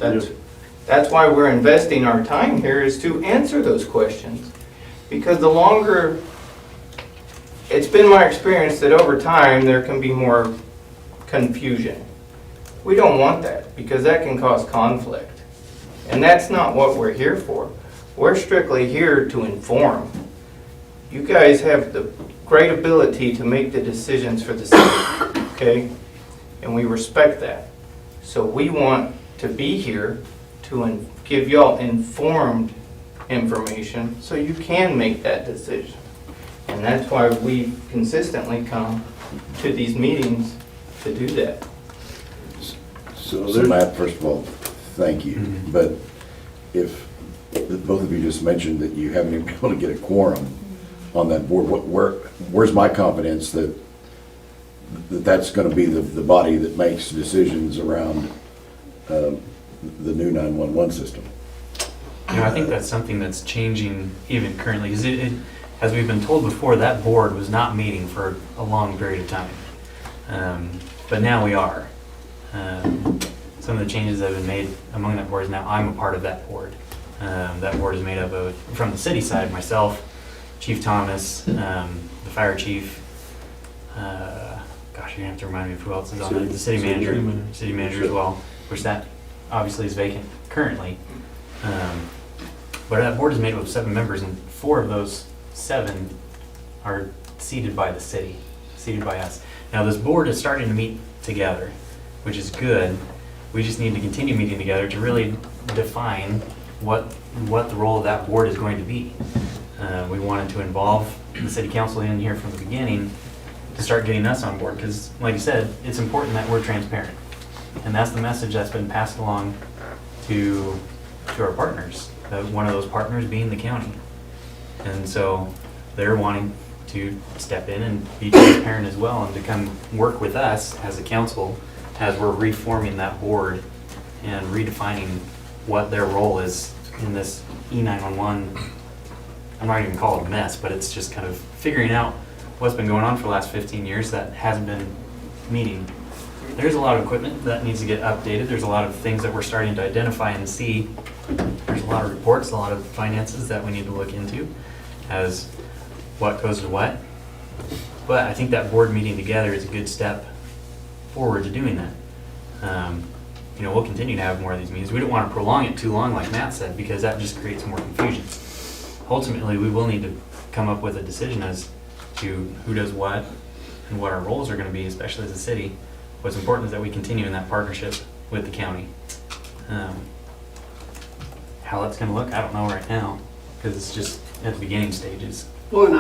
That's why we're investing our time here, is to answer those questions. Because the longer, it's been my experience that over time there can be more confusion. We don't want that because that can cause conflict. And that's not what we're here for. We're strictly here to inform. You guys have the great ability to make the decisions for the city, okay? And we respect that. So we want to be here to give y'all informed information so you can make that decision. And that's why we consistently come to these meetings to do that. So Matt, first of all, thank you. But if both of you just mentioned that you haven't even been able to get a quorum on that board, where's my confidence that that's going to be the body that makes decisions around the new 911 system? You know, I think that's something that's changing even currently. Because as we've been told before, that board was not meeting for a long period of time. But now we are. Some of the changes that have been made among that board is now I'm a part of that board. That board is made up of, from the city side, myself, Chief Thomas, the fire chief, gosh, you're gonna have to remind me of who else is on it, the city manager as well, which that obviously is vacant currently. But that board is made up of 7 members, and 4 of those 7 are seated by the city, seated by us. Now this board is starting to meet together, which is good. We just need to continue meeting together to really define what the role of that board is going to be. We wanted to involve the city council in here from the beginning to start getting us on board, because like you said, it's important that we're transparent. And that's the message that's been passed along to our partners, one of those partners being the county. And so they're wanting to step in and be transparent as well, and to come work with us as a council as we're reforming that board and redefining what their role is in this E911. I'm not even calling it a mess, but it's just kind of figuring out what's been going on for the last 15 years that hasn't been meeting. There's a lot of equipment that needs to get updated. There's a lot of things that we're starting to identify and see. There's a lot of reports, a lot of finances that we need to look into as what goes to what. But I think that board meeting together is a good step forward to doing that. You know, we'll continue to have more of these meetings. We don't want to prolong it too long, like Matt said, because that just creates more confusion. Ultimately, we will need to come up with a decision as to who does what and what our roles are going to be, especially as a city. What's important is that we continue in that partnership with the county. How that's going to look, I don't know right now, because it's just at the beginning stages. Well, and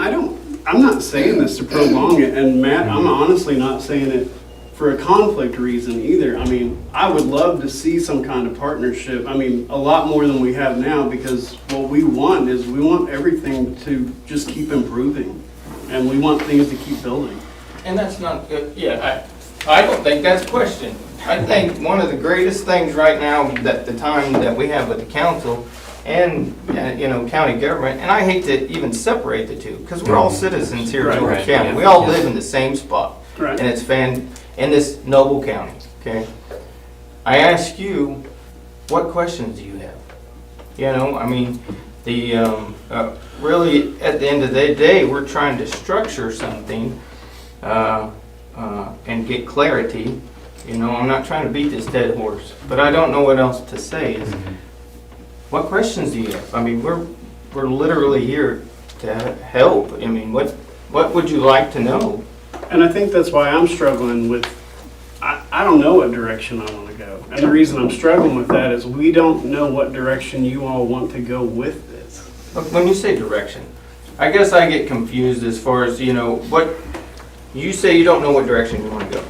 I'm not saying this to prolong it, and Matt, I'm honestly not saying it for a conflict reason either. I mean, I would love to see some kind of partnership. I mean, a lot more than we have now, because what we want is we want everything to just keep improving, and we want things to keep building. And that's not good. Yeah, I don't think that's a question. I think one of the greatest things right now, that the time that we have with the council and, county government, and I hate to even separate the two, because we're all citizens here in Georgia Right. County. We all live in the same spot. Right. And it's in this noble county, okay? I ask you, what questions do you have? Really, at the end of the day, we're trying to structure something and get clarity. I'm not trying to beat this dead horse, but I don't know what else to say. What questions do you have? We're literally here to help. What would you like to know? And I think that's why I'm struggling with, I don't know what direction I want to go. And the reason I'm struggling with that is we don't know what direction you all want to go with this. Look, when you say direction, I guess I get confused as far as, what, you say you don't know what direction you want to go.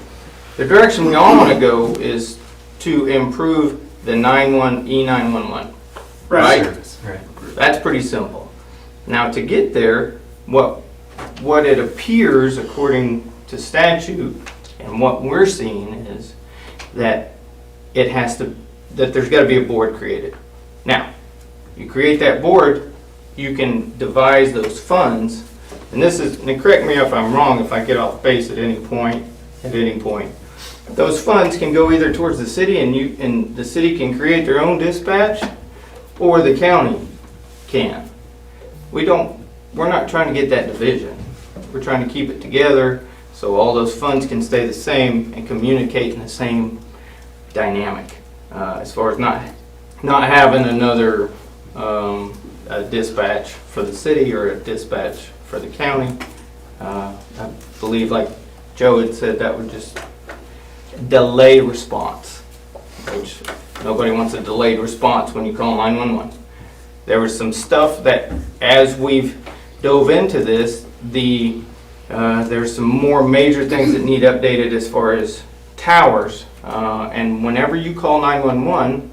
The direction we all want to go is to improve the E911. Right? Right. That's pretty simple. Now, to get there, what it appears, according to statute, and what we're seeing is that that there's got to be a board created. Now, you create that board, you can devise those funds, and correct me if I'm wrong, if I get off base at any point. Those funds can go either towards the city, and the city can create their own dispatch, or the county can. We're not trying to get that division. We're trying to keep it together so all those funds can stay the same and communicate in the same dynamic. As far as not having another a dispatch for the city or a dispatch for the county. I believe, like Joe had said, that would just delay response, which nobody wants a delayed response when you call 911. There was some stuff that, as we've dove into this, there's some more major things that need updated as far as towers. And whenever you call 911,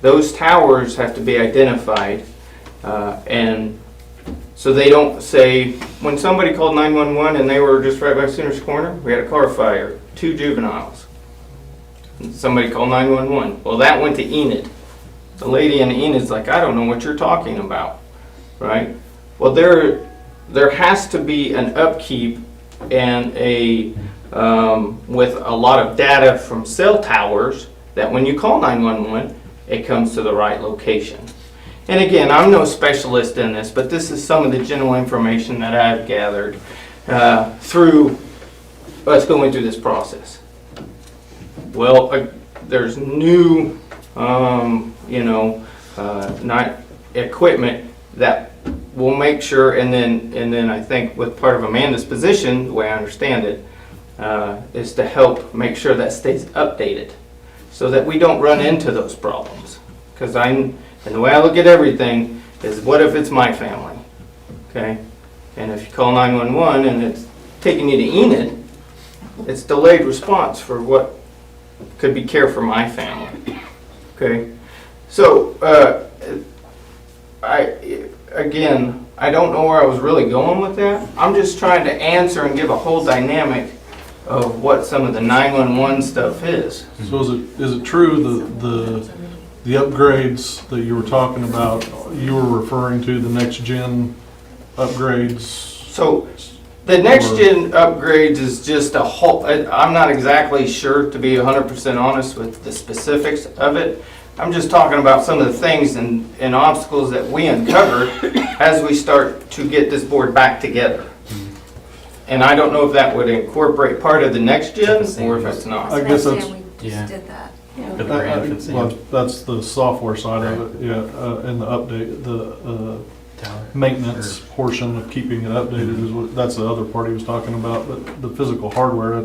those towers have to be identified. And so they don't say, when somebody called 911 and they were just right by Sooners Corner, we had a car fire, 2 juveniles. Somebody called 911. Well, that went to Enid. The lady in Enid's like, I don't know what you're talking about, right? Well, there has to be an upkeep and with a lot of data from cell towers that when you call 911, it comes to the right location. And again, I'm no specialist in this, but this is some of the general information that I've gathered through us going through this process. Well, there's new, not equipment that will make sure, and then I think with part of Amanda's position, the way I understand it, is to help make sure that stays updated so that we don't run into those problems. Because and the way I look at everything is, what if it's my family? Okay? And if you call 911 and it's taking you to Enid, it's delayed response for what could be care for my family. Okay? So, I don't know where I was really going with that. I'm just trying to answer and give a whole dynamic of what some of the 911 stuff is. So is it true the upgrades that you were talking about, you were referring to the next gen upgrades? So the next gen upgrades is just a whole, I'm not exactly sure, to be 100% honest, with the specifics of it. I'm just talking about some of the things and obstacles that we uncovered as we start to get this board back together. And I don't know if that would incorporate part of the next gen or if it's not. I guess that's, We just did that. For the brand for the well, same that's the software side of it, yeah, and the update, the tower. maintenance portion of keeping it updated is what, that's the other part he was talking about, but the physical hardware,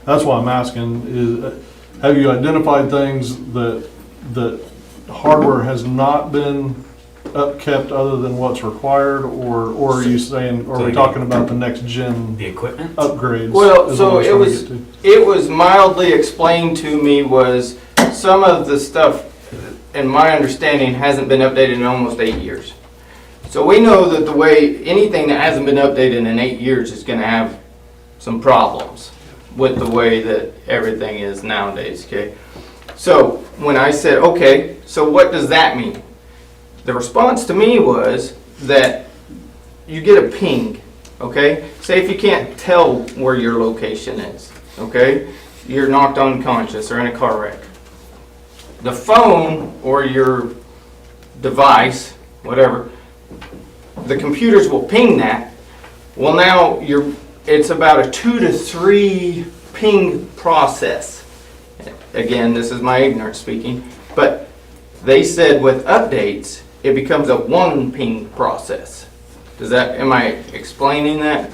that's why I'm asking is, have you identified things that hardware has not been upkept other than what's required, or are you saying, are we talking about the next gen The equipment? upgrades? Well, is so what I'm trying to get to. it was mildly explained to me was some of the stuff, in my understanding, hasn't been updated in almost 8 years. So we know that the way anything that hasn't been updated in 8 years is going to have some problems. with the way that everything is nowadays, okay? So when I said, okay, so what does that mean? The response to me was that you get a ping, okay? Say if you can't tell where your location is, okay? You're knocked unconscious or in a car wreck. The phone or your device, whatever, the computers will ping that. Well, now it's about a 2 to 3 ping process. Again, this is my ignorance speaking, but they said with updates, it becomes a 1 ping process. Am I explaining that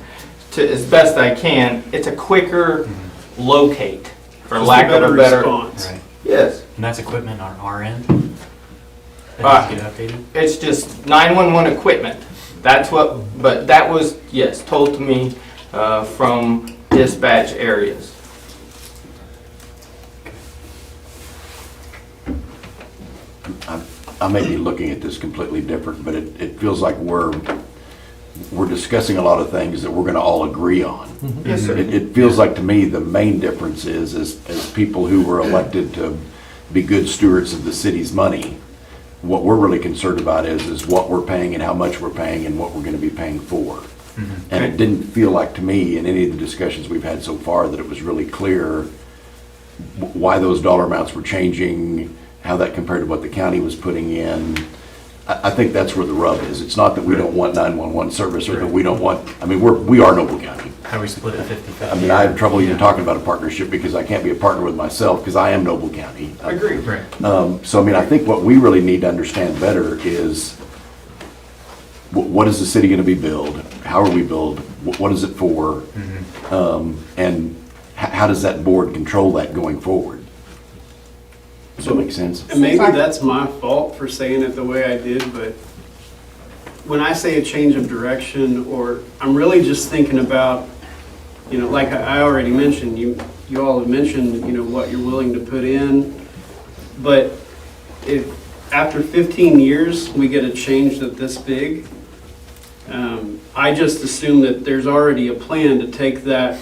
as best I can? It's a quicker locate, for Just lack of a better. response. Right. Yes. And that's equipment on our end? That needs to get updated? It's just 911 equipment. That's what, but that was, yes, told to me from dispatch areas. I may be looking at this completely different, but it feels like we're discussing a lot of things that we're gonna all agree on. Yes, sir. It feels like to me, the main difference is, as people who were elected to be good stewards of the city's money, what we're really concerned about is what we're paying and how much we're paying and what we're gonna be paying for. And it didn't feel like to me, in any of the discussions we've had so far, that it was really clear why those dollar amounts were changing, how that compared to what the county was putting in. I think that's where the rub is. It's not that we don't want 911 service, or that we don't want, I mean, we are Noble County. How we split it 50/50? I mean, I have trouble even talking about a partnership because I can't be a partner with myself because I am Noble County. I agree. Right. So, I mean, I think what we really need to understand better is what is the city going to be billed? How are we billed? What is it for? And how does that board control that going forward? Does that make sense? And maybe that's my fault for saying it the way I did, but when I say a change of direction, or I'm really just thinking about, you know, like I already mentioned, you all have mentioned, you know, what you're willing to put in. But if after 15 years, we get a change that this big, I just assume that there's already a plan to take that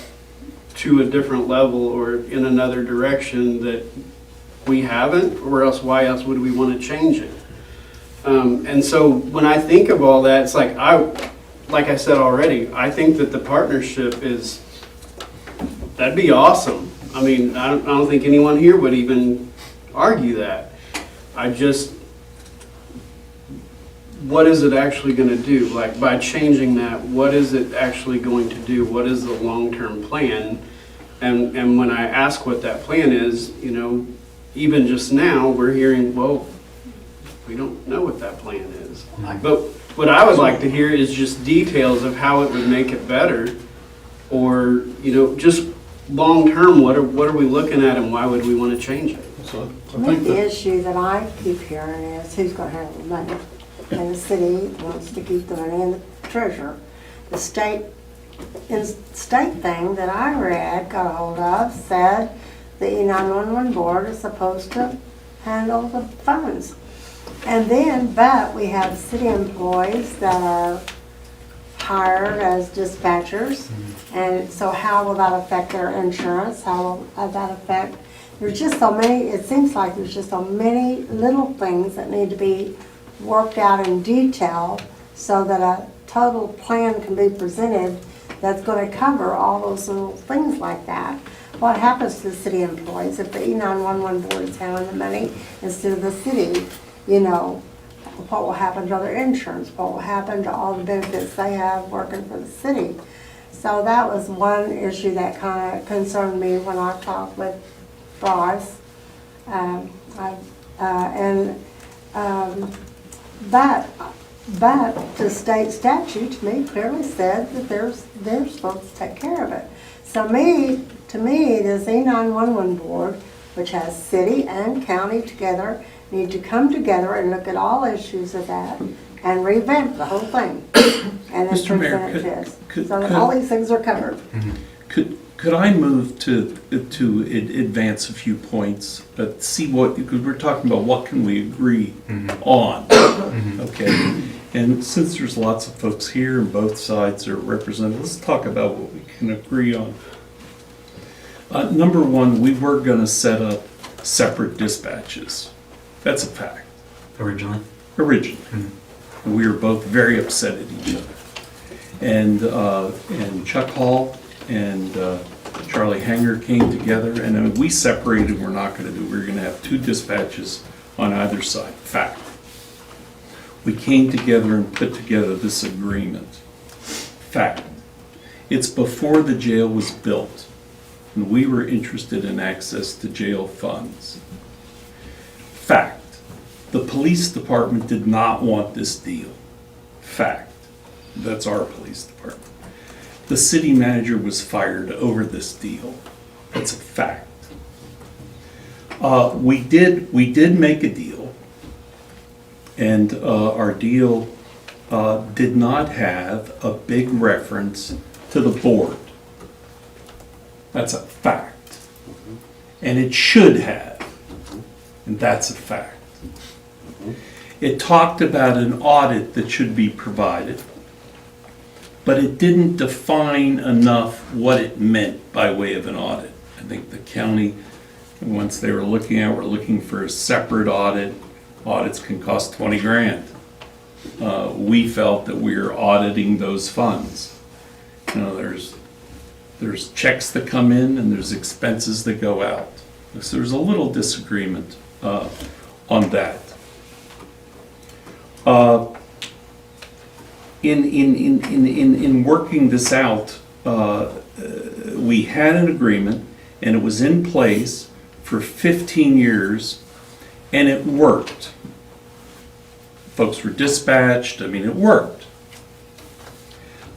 to a different level or in another direction that we haven't, or else why else would we want to change it? And so when I think of all that, it's like I said already, I think that the partnership that'd be awesome. I mean, I don't think anyone here would even argue that. What is it actually going to do? Like, by changing that, what is it actually going to do? What is the long-term plan? And when I ask what that plan is, you know, even just now, we're hearing, well, we don't know what that plan is. But what I would like to hear is just details of how it would make it better, or, you know, just long-term, what are we looking at and why would we want to change it? So I think the issue that I keep hearing is who's going to handle the money. And the city wants to keep the money in the treasurer. The state thing that I read, got a hold of, said the E911 board is supposed to handle the funds. And then, but we have city employees that are hired as dispatchers. And so how will that affect their insurance? How will that affect, there's just so many, it seems like there's just so many little things that need to be worked out in detail so that a total plan can be presented that's going to cover all those little things like that. What happens to the city employees if the E911 board is handling the money instead of the city? You know, what will happen to their insurance? What will happen to all the benefits they have working for the city? So that was one issue that kind of concerned me when I talked with Bryce. But the state statute to me clearly said that they're supposed to take care of it. So to me, this E911 board, which has city and county together, need to come together and look at all issues of that and revamp the whole thing. And then Mr. Mayor, present it to us. could- So that all these things are covered. Could I move to advance a few points, but see what, because we're talking about what can we agree on, okay? And since there's lots of folks here and both sides are represented, let's talk about what we can agree on. Number one, we were gonna set up separate dispatches. That's a fact, Originally? originally. We were both very upset at each other. And Chuck Hall and Charlie Hanger came together, and then we separated, we're not gonna do, we're gonna have 2 dispatches on either side, fact. We came together and put together this agreement, fact. It's before the jail was built, and we were interested in access to jail funds. Fact. The police department did not want this deal. Fact. That's our police department. The city manager was fired over this deal. That's a fact. We did make a deal, and our deal did not have a big reference to the board. That's a fact. And it should have, and that's a fact. It talked about an audit that should be provided, but it didn't define enough what it meant by way of an audit. I think the county, once they were looking for a separate audit. Audits can cost 20 grand. We felt that we were auditing those funds. You know, there's checks that come in and there's expenses that go out. So there's a little disagreement on that. In working this out, we had an agreement and it was in place for 15 years and it worked. Folks were dispatched, I mean, it worked.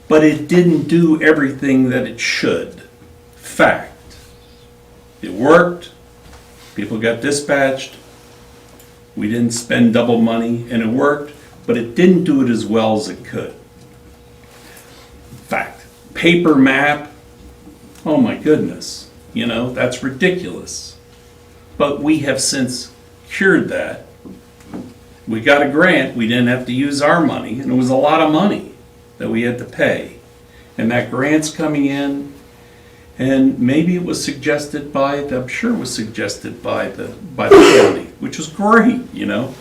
But it didn't do everything that it should. Fact. It worked, people got dispatched, we didn't spend double money, and it worked, but it didn't do it as well as it could. Fact. Paper map, oh my goodness, you know, that's ridiculous. But we have since cured that. We got a grant, we didn't have to use our money, and it was a lot of money that we had to pay. And that grant's coming in, and maybe it was suggested by, I'm sure it was suggested by the county, which was great, you know.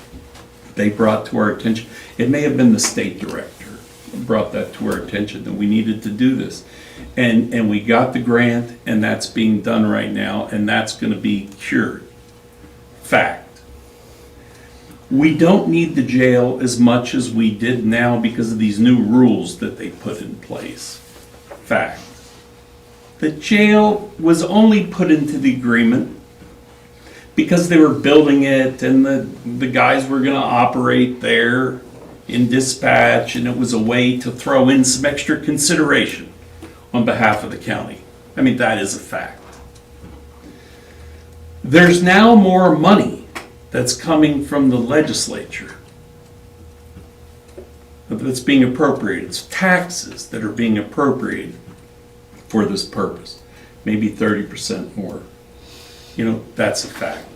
They brought to our attention, it may have been the state director brought that to our attention that we needed to do this. And we got the grant, and that's being done right now, and that's gonna be cured. Fact. We don't need the jail as much as we did now because of these new rules that they put in place. Fact. The jail was only put into the agreement because they were building it and the guys were gonna operate there in dispatch, and it was a way to throw in some extra consideration on behalf of the county. I mean, that is a fact. There's now more money that's coming from the legislature that's being appropriated. It's taxes that are being appropriated for this purpose. Maybe 30% more. You know, that's a fact.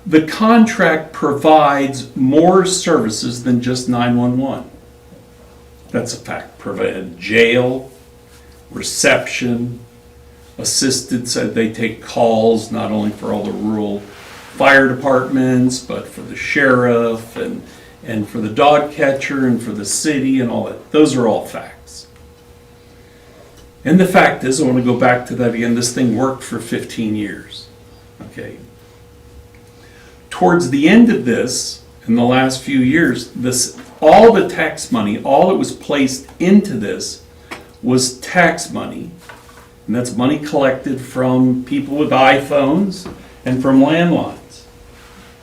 The contract provides more services than just 911. That's a fact. Provide jail, reception, assisted, so they take calls not only for all the rural fire departments, but for the sheriff and for the dog catcher and for the city and all that. Those are all facts. And the fact is, I want to go back to that again, this thing worked for 15 years. Okay. Towards the end of this, in the last few years, all the tax money, all that was placed into this was tax money. And that's money collected from people with iPhones and from landlines.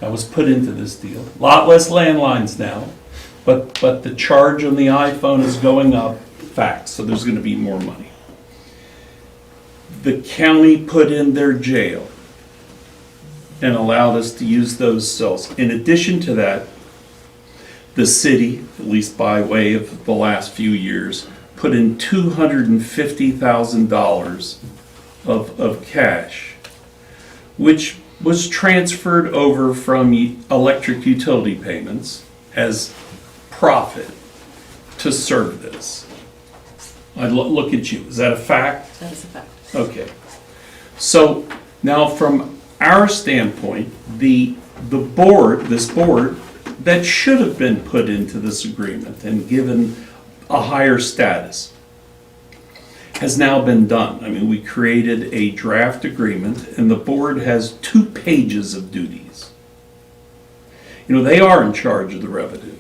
That was put into this deal. A lot less landlines now, but the charge on the iPhone is going up, facts, so there's going to be more money. The county put in their jail and allowed us to use those cells. In addition to that, the city, at least by way of the last few years, put in $250,000 of cash, which was transferred over from electric utility payments as profit to serve this. I look at you, is that a fact? That is a fact. Okay. So now from our standpoint, this board that should have been put into this agreement and given a higher status has now been done. I mean, we created a draft agreement and the board has 2 pages of duties. You know, they are in charge of the revenue.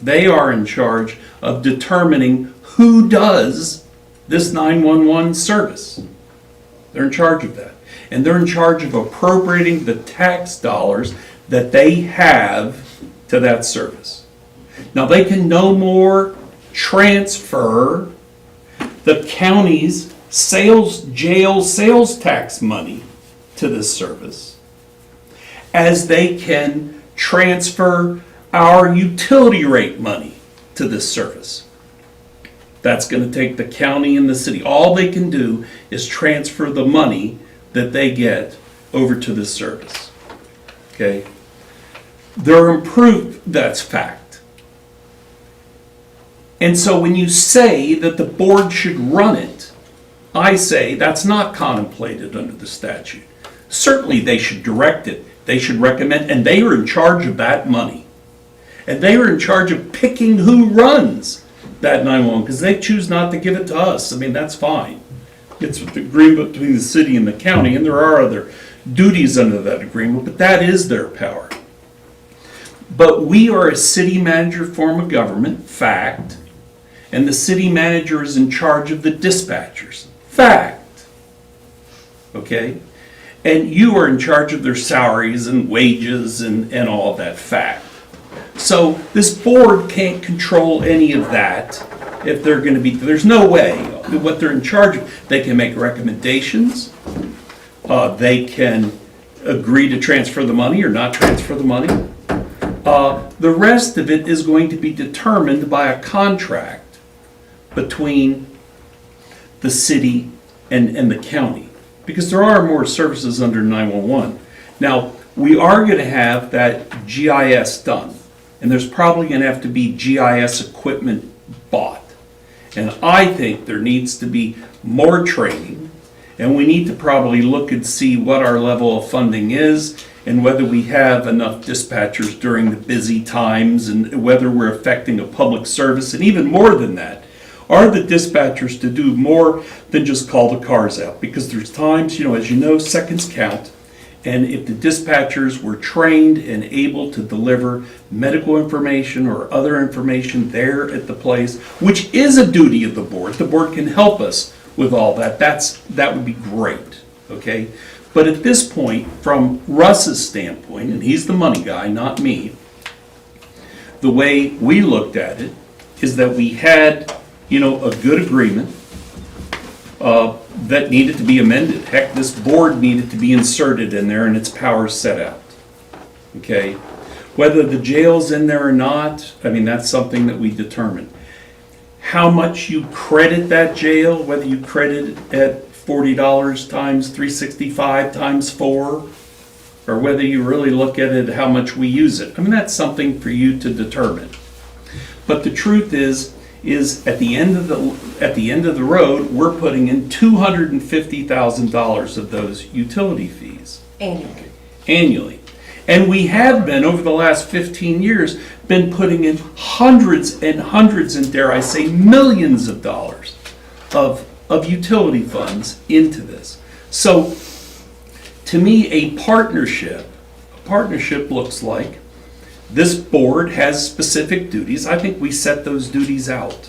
They are in charge of determining who does this 911 service. They're in charge of that. And they're in charge of appropriating the tax dollars that they have to that service. Now, they can no more transfer the county's jail sales tax money to this service as they can transfer our utility rate money to this service. That's going to take the county and the city. All they can do is transfer the money that they get over to this service. Okay? They're improved, that's fact. And so when you say that the board should run it, I say that's not contemplated under the statute. Certainly they should direct it, they should recommend, and they are in charge of that money. And they are in charge of picking who runs that 911, because they choose not to give it to us. I mean, that's fine. It's the agreement between the city and the county, and there are other duties under that agreement, but that is their power. But we are a city manager form of government, fact, and the city manager is in charge of the dispatchers, fact. Okay? And you are in charge of their salaries and wages and all of that, fact. So this board can't control any of that if they're going to be, there's no way what they're in charge of. They can make recommendations, they can agree to transfer the money or not transfer the money. The rest of it is going to be determined by a contract between the city and the county, because there are more services under 911. Now, we are going to have that GIS done, and there's probably going to have to be GIS equipment bought. And I think there needs to be more training, and we need to probably look and see what our level of funding is and whether we have enough dispatchers during the busy times and whether we're affecting a public service. And even more than that, are the dispatchers to do more than just call the cars out? Because there's times, as you know, seconds count. And if the dispatchers were trained and able to deliver medical information or other information there at the place, which is a duty of the board can help us with all that. That would be great, okay? But at this point, from Russ's standpoint, and he's the money guy, not me, the way we looked at it is that we had, a good agreement that needed to be amended. Heck, this board needed to be inserted in there and its powers set out. Okay? Whether the jail's in there or not, that's something that we determine. How much you credit that jail, whether you credit it at $40 times 365 times 4, or whether you really look at it how much we use it. that's something for you to determine. But the truth is at the end of the road, we're putting in $250,000 of those utility fees annually. And we have been, over the last 15 years, been putting in hundreds and hundreds, and dare I say millions of dollars of utility funds into this. So to me, a partnership looks like this board has specific duties. I think we set those duties out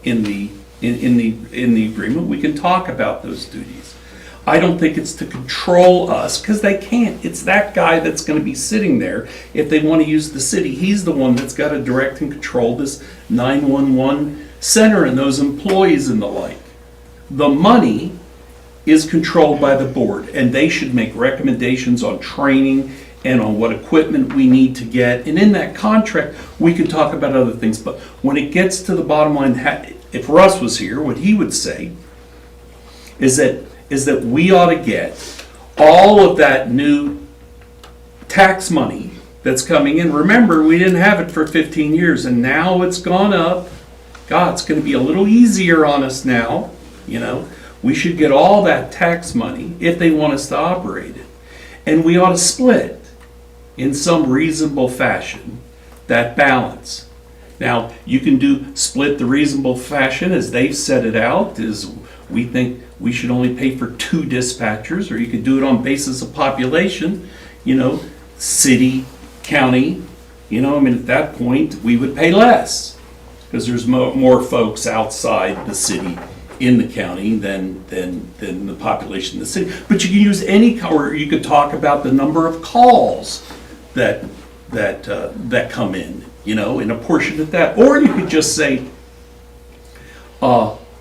in the agreement. We can talk about those duties. I don't think it's to control us, because they can't. It's that guy that's going to be sitting there if they want to use the city. He's the one that's got to direct and control this 911 center and those employees and the like. The money is controlled by the board, and they should make recommendations on training and on what equipment we need to get. And in that contract, we could talk about other things. But when it gets to the bottom line, if Russ was here, what he would say is that we ought to get all of that new tax money that's coming in. Remember, we didn't have it for 15 years, and now it's gone up. God, it's going to be a little easier on us now. We should get all that tax money if they want us to operate it. And we ought to split in some reasonable fashion that balance. Now, you can split the reasonable fashion as they've set it out, is we think we should only pay for 2 dispatchers, or you could do it on basis of population, city, county, at that point, we would pay less, because there's more folks outside the city in the county than the population in the city. But you can use or you could talk about the number of calls that come in, and apportion it that. Or you could just say,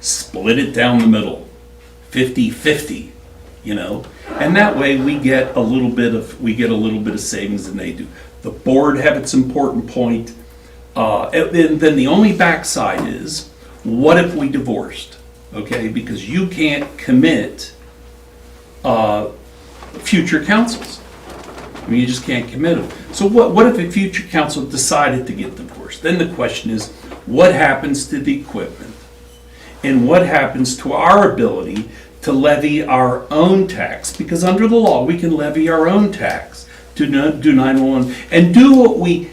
split it down the middle, 50-50, and that way we get a little bit of savings than they do. The board have its important point. And then the only backside is, what if we divorced? Okay, because you can't commit future councils. You just can't commit them. So what if a future council decided to get divorced? Then the question is, what happens to the equipment? And what happens to our ability to levy our own tax? Because under the law, we can levy our own tax to do 911 and do what we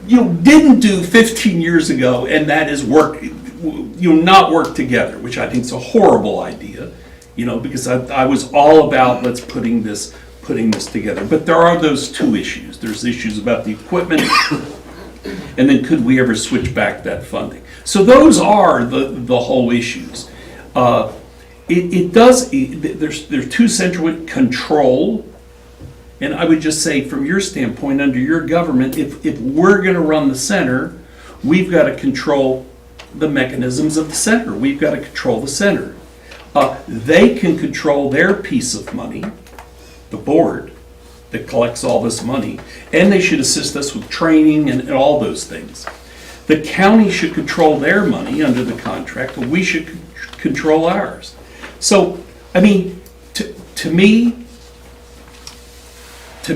didn't do 15 years ago, and that is not work together, which I think is a horrible idea, because I was all about let's putting this together. But there are those 2 issues. There's issues about the equipment, and then could we ever switch back that funding? So those are the whole issues. There's 2 central: control. And I would just say, from your standpoint, under your government, if we're going to run the center, we've got to control the mechanisms of the center. We've got to control the center. They can control their piece of money, the board that collects all this money, and they should assist us with training and all those things. The county should control their money under the contract, but we should control ours. So, to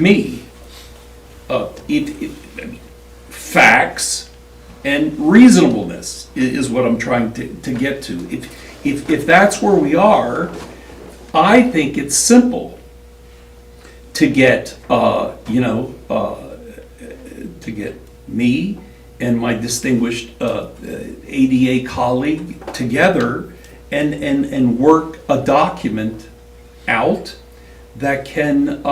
me, facts and reasonableness is what I'm trying to get to. If that's where we are, I think it's simple to get me and my distinguished ADA colleague together and work a document out that can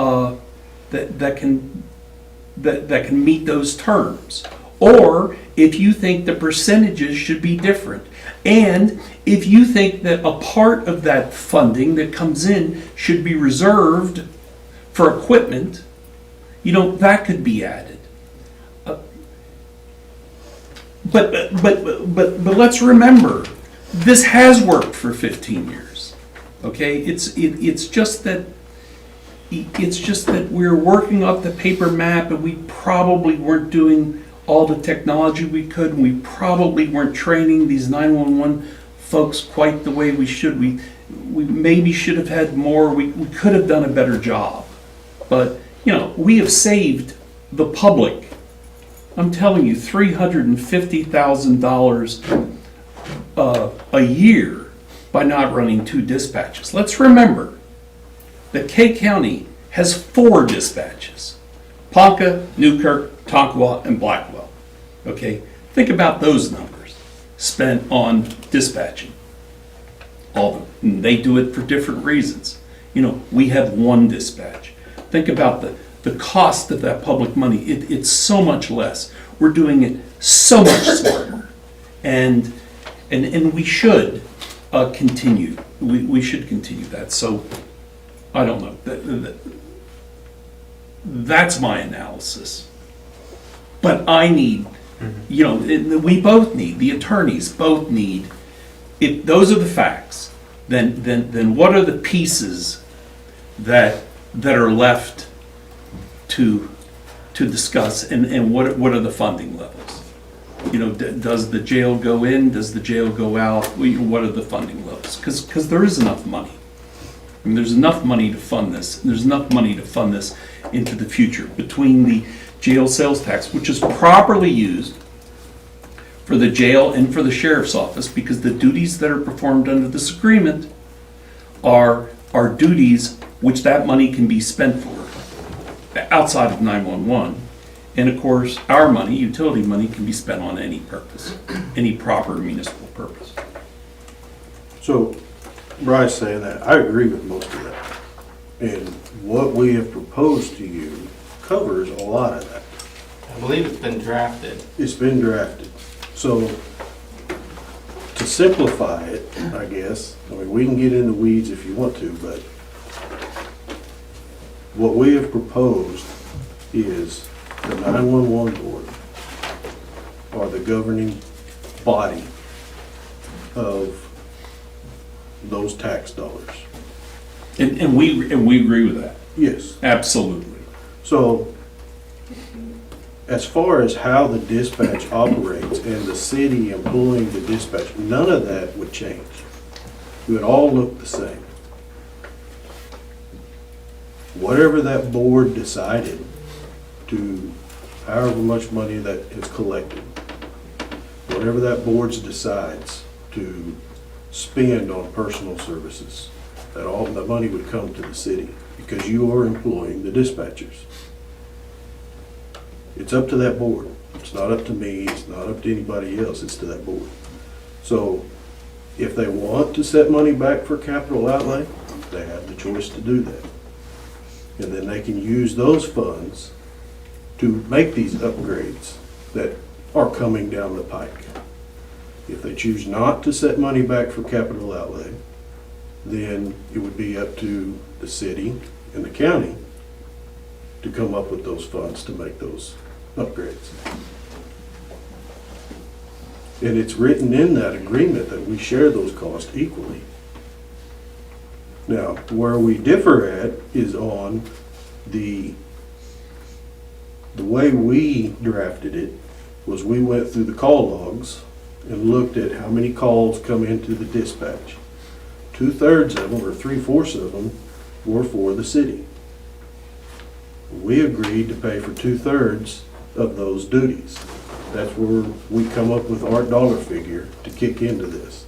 meet those terms. Or if you think the percentages should be different, and if you think that a part of that funding that comes in should be reserved for equipment, that could be added. But let's remember, this has worked for 15 years. Okay, it's just that we're working off the paper map, and we probably weren't doing all the technology we could, and we probably weren't training these 911 folks quite the way we should. We maybe should have had more. We could have done a better job. But we have saved the public, I'm telling you, $350,000 a year by not running 2 dispatches. Let's remember that Kay County has 4 dispatches: Ponca, Newkirk, Tonkawa, and Blackwell. Okay, think about those numbers spent on dispatching. And they do it for different reasons. We have 1 dispatch. Think about the cost of that public money. It's so much less. We're doing it so much smarter, and we should continue. We should continue that. So I don't know. That's my analysis. But I need, we both need, the attorneys both need, if those are the facts, then what are the pieces that are left to discuss, and what are the funding levels? Does the jail go in? Does the jail go out? What are the funding levels? Because there is enough money. There's enough money to fund this. There's enough money to fund this into the future between the jail sales tax, which is properly used for the jail and for the sheriff's office, because the duties that are performed under this agreement are duties which that money can be spent for outside of 911. And of course, our money, utility money, can be spent on any purpose, any proper municipal purpose. So, Bryce saying that, I agree with most of that. And what we have proposed to you covers a lot of that. I believe it's been drafted. It's been drafted. So, to simplify it, I guess, I mean, we can get in the weeds if you want to, but what we have proposed is the 911 board are the governing body of those tax dollars. And we agree with that, Yes. absolutely. So, as far as how the dispatch operates and the city employing the dispatch, none of that would change. It would all look the same. Whatever that board decided to, however much money that is collected, whatever that board decides to spend on personal services, that all the money would come to the city because you are employing the dispatchers. It's up to that board. It's not up to me, it's not up to anybody else, it's to that board. So if they want to set money back for capital outlay, they have the choice to do that. And then they can use those funds to make these upgrades that are coming down the pike. If they choose not to set money back for capital outlay, then it would be up to the city and the county to come up with those funds to make those upgrades. And it's written in that agreement that we share those costs equally. Now, where we differ at is on the way we drafted it was we went through the call logs and looked at how many calls come into the dispatch. 2/3 of them, or 3/4 of them, were for the city. We agreed to pay for 2/3 of those duties. That's where we come up with our dollar figure to kick into this.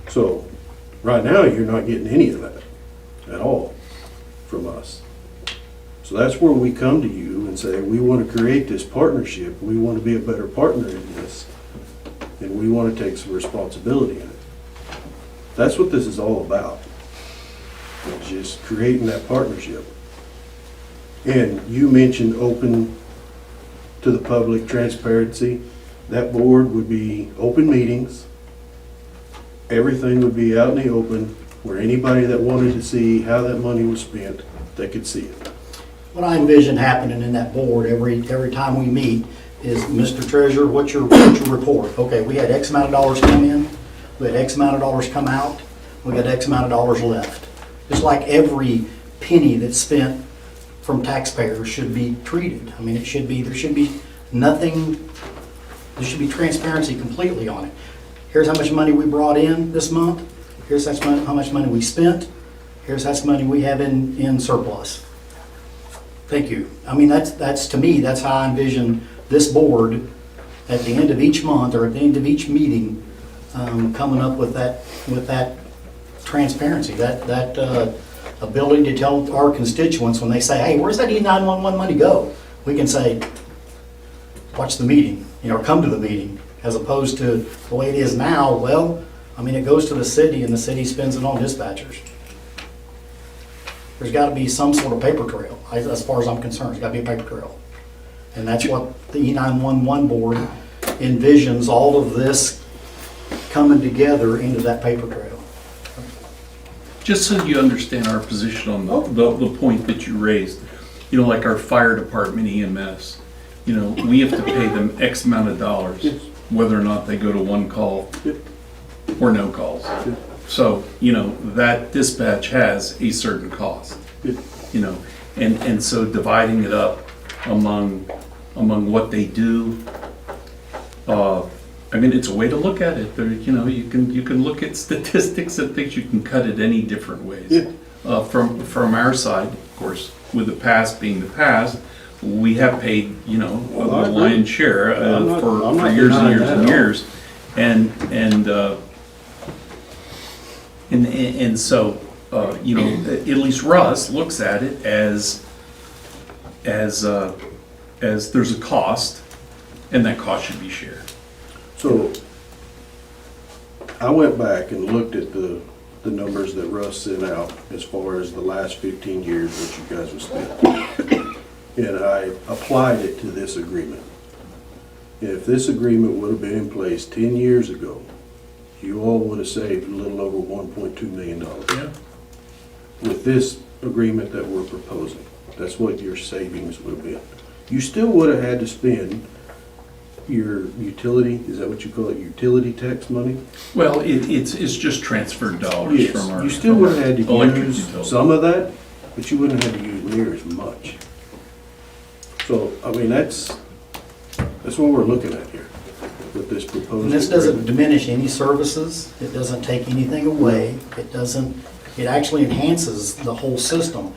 So, right now, you're not getting any of that at all from us. So that's where we come to you and say, we want to create this partnership, we want to be a better partner in this, and we want to take some responsibility in it. That's what this is all about. It's just creating that partnership. And you mentioned open to the public transparency. That board would be open meetings. Everything would be out in the open, where anybody that wanted to see how that money was spent, they could see it. What I envision happening in that board every time we meet is, Mr. Treasurer, what's your report? Okay, we had X amount of dollars come in, we had X amount of dollars come out, we got X amount of dollars left. Just like every penny that's spent from taxpayers should be treated. I mean, there should be nothing, there should be transparency completely on it. Here's how much money we brought in this month, here's how much money we spent, here's how much money we have in surplus. Thank you. I mean, that's to me, that's how I envision this board at the end of each month or at the end of each meeting, coming up with that transparency, that ability to tell our constituents when they say, hey, where's that E911 money go? We can say, watch the meeting, or come to the meeting, as opposed to the way it is now. Well, I mean, it goes to the city and the city spends it on dispatchers. There's got to be some sort of paper trail, as far as I'm concerned. There's got to be a paper trail. And that's what the E911 board envisions, all of this coming together into that paper trail. Just so you understand our position on the point that you raised, like our fire department EMS, we have to pay them X amount of dollars, whether or not they go to one call or no calls. So, that dispatch has a certain cost, and so dividing it up among what they do, it's a way to look at it. There, you can look at statistics and things. You can cut it any different ways. Yeah. From our side, of course, with the past being the past, we have paid the lion's share for years and years and years, and And so, you know, at least Russ looks at it as there's a cost, and that cost should be shared. So I went back and looked at the numbers that Russ sent out as far as the last 15 years that you guys have spent. And I applied it to this agreement. If this agreement would have been in place 10 years ago, you all would have saved a little over $1.2 million. Yeah. With this agreement that we're proposing, that's what your savings would have been. You still would have had to spend your utility, is that what you call it, utility tax money? Well, it's just transferred dollars Yes, from our. you still would have had to electric use utility. some of that, but you wouldn't have had to use near as much. So, I mean, that's what we're looking at here with this proposal. And this doesn't diminish any services, it doesn't take anything away, it actually enhances the whole system,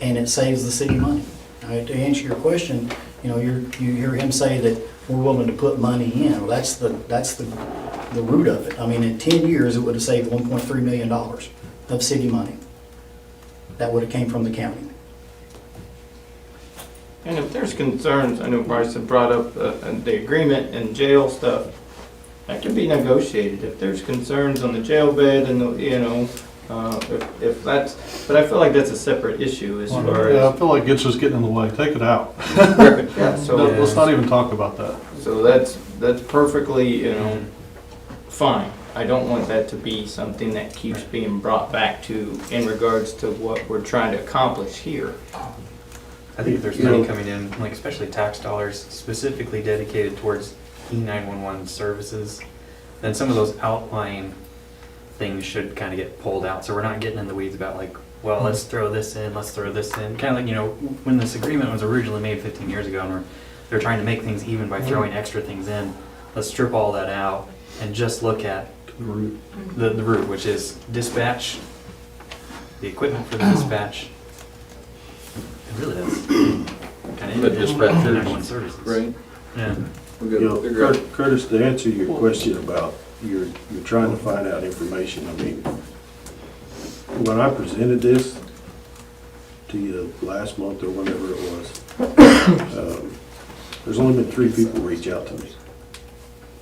and it saves the city money. To answer your question, you hear him say that we're willing to put money in, well, that's the root of it. I mean, in 10 years, it would have saved $1.3 million of city money. That would have came from the county. And if there's concerns, I know Bryce had brought up the agreement and jail stuff, that can be negotiated. If there's concerns on the jail bed and if that's, but I feel like that's a separate issue as far Yeah, I as. feel like it's just getting in the way. Take it out. Yeah, so. Let's not even talk about that. So that's perfectly, fine. I don't want that to be something that keeps being brought back to in regards to what we're trying to accomplish here. I think if there's money coming in, like especially tax dollars specifically dedicated towards E911 services, then some of those outlying things should kind of get pulled out. So we're not getting in the weeds about like, well, let's throw this in, let's throw this in. Kind of like, when this agreement was originally made 15 years ago and they're trying to make things even by throwing extra things in, let's strip all that out and just look at the root, which is dispatch, the equipment for the dispatch. It really does. Kind The of dispatchers, services. right? Yeah. Curtis, to answer your question about you're trying to find out information, I mean, when I presented this to you last month or whenever it was, there's only been 3 people reach out to me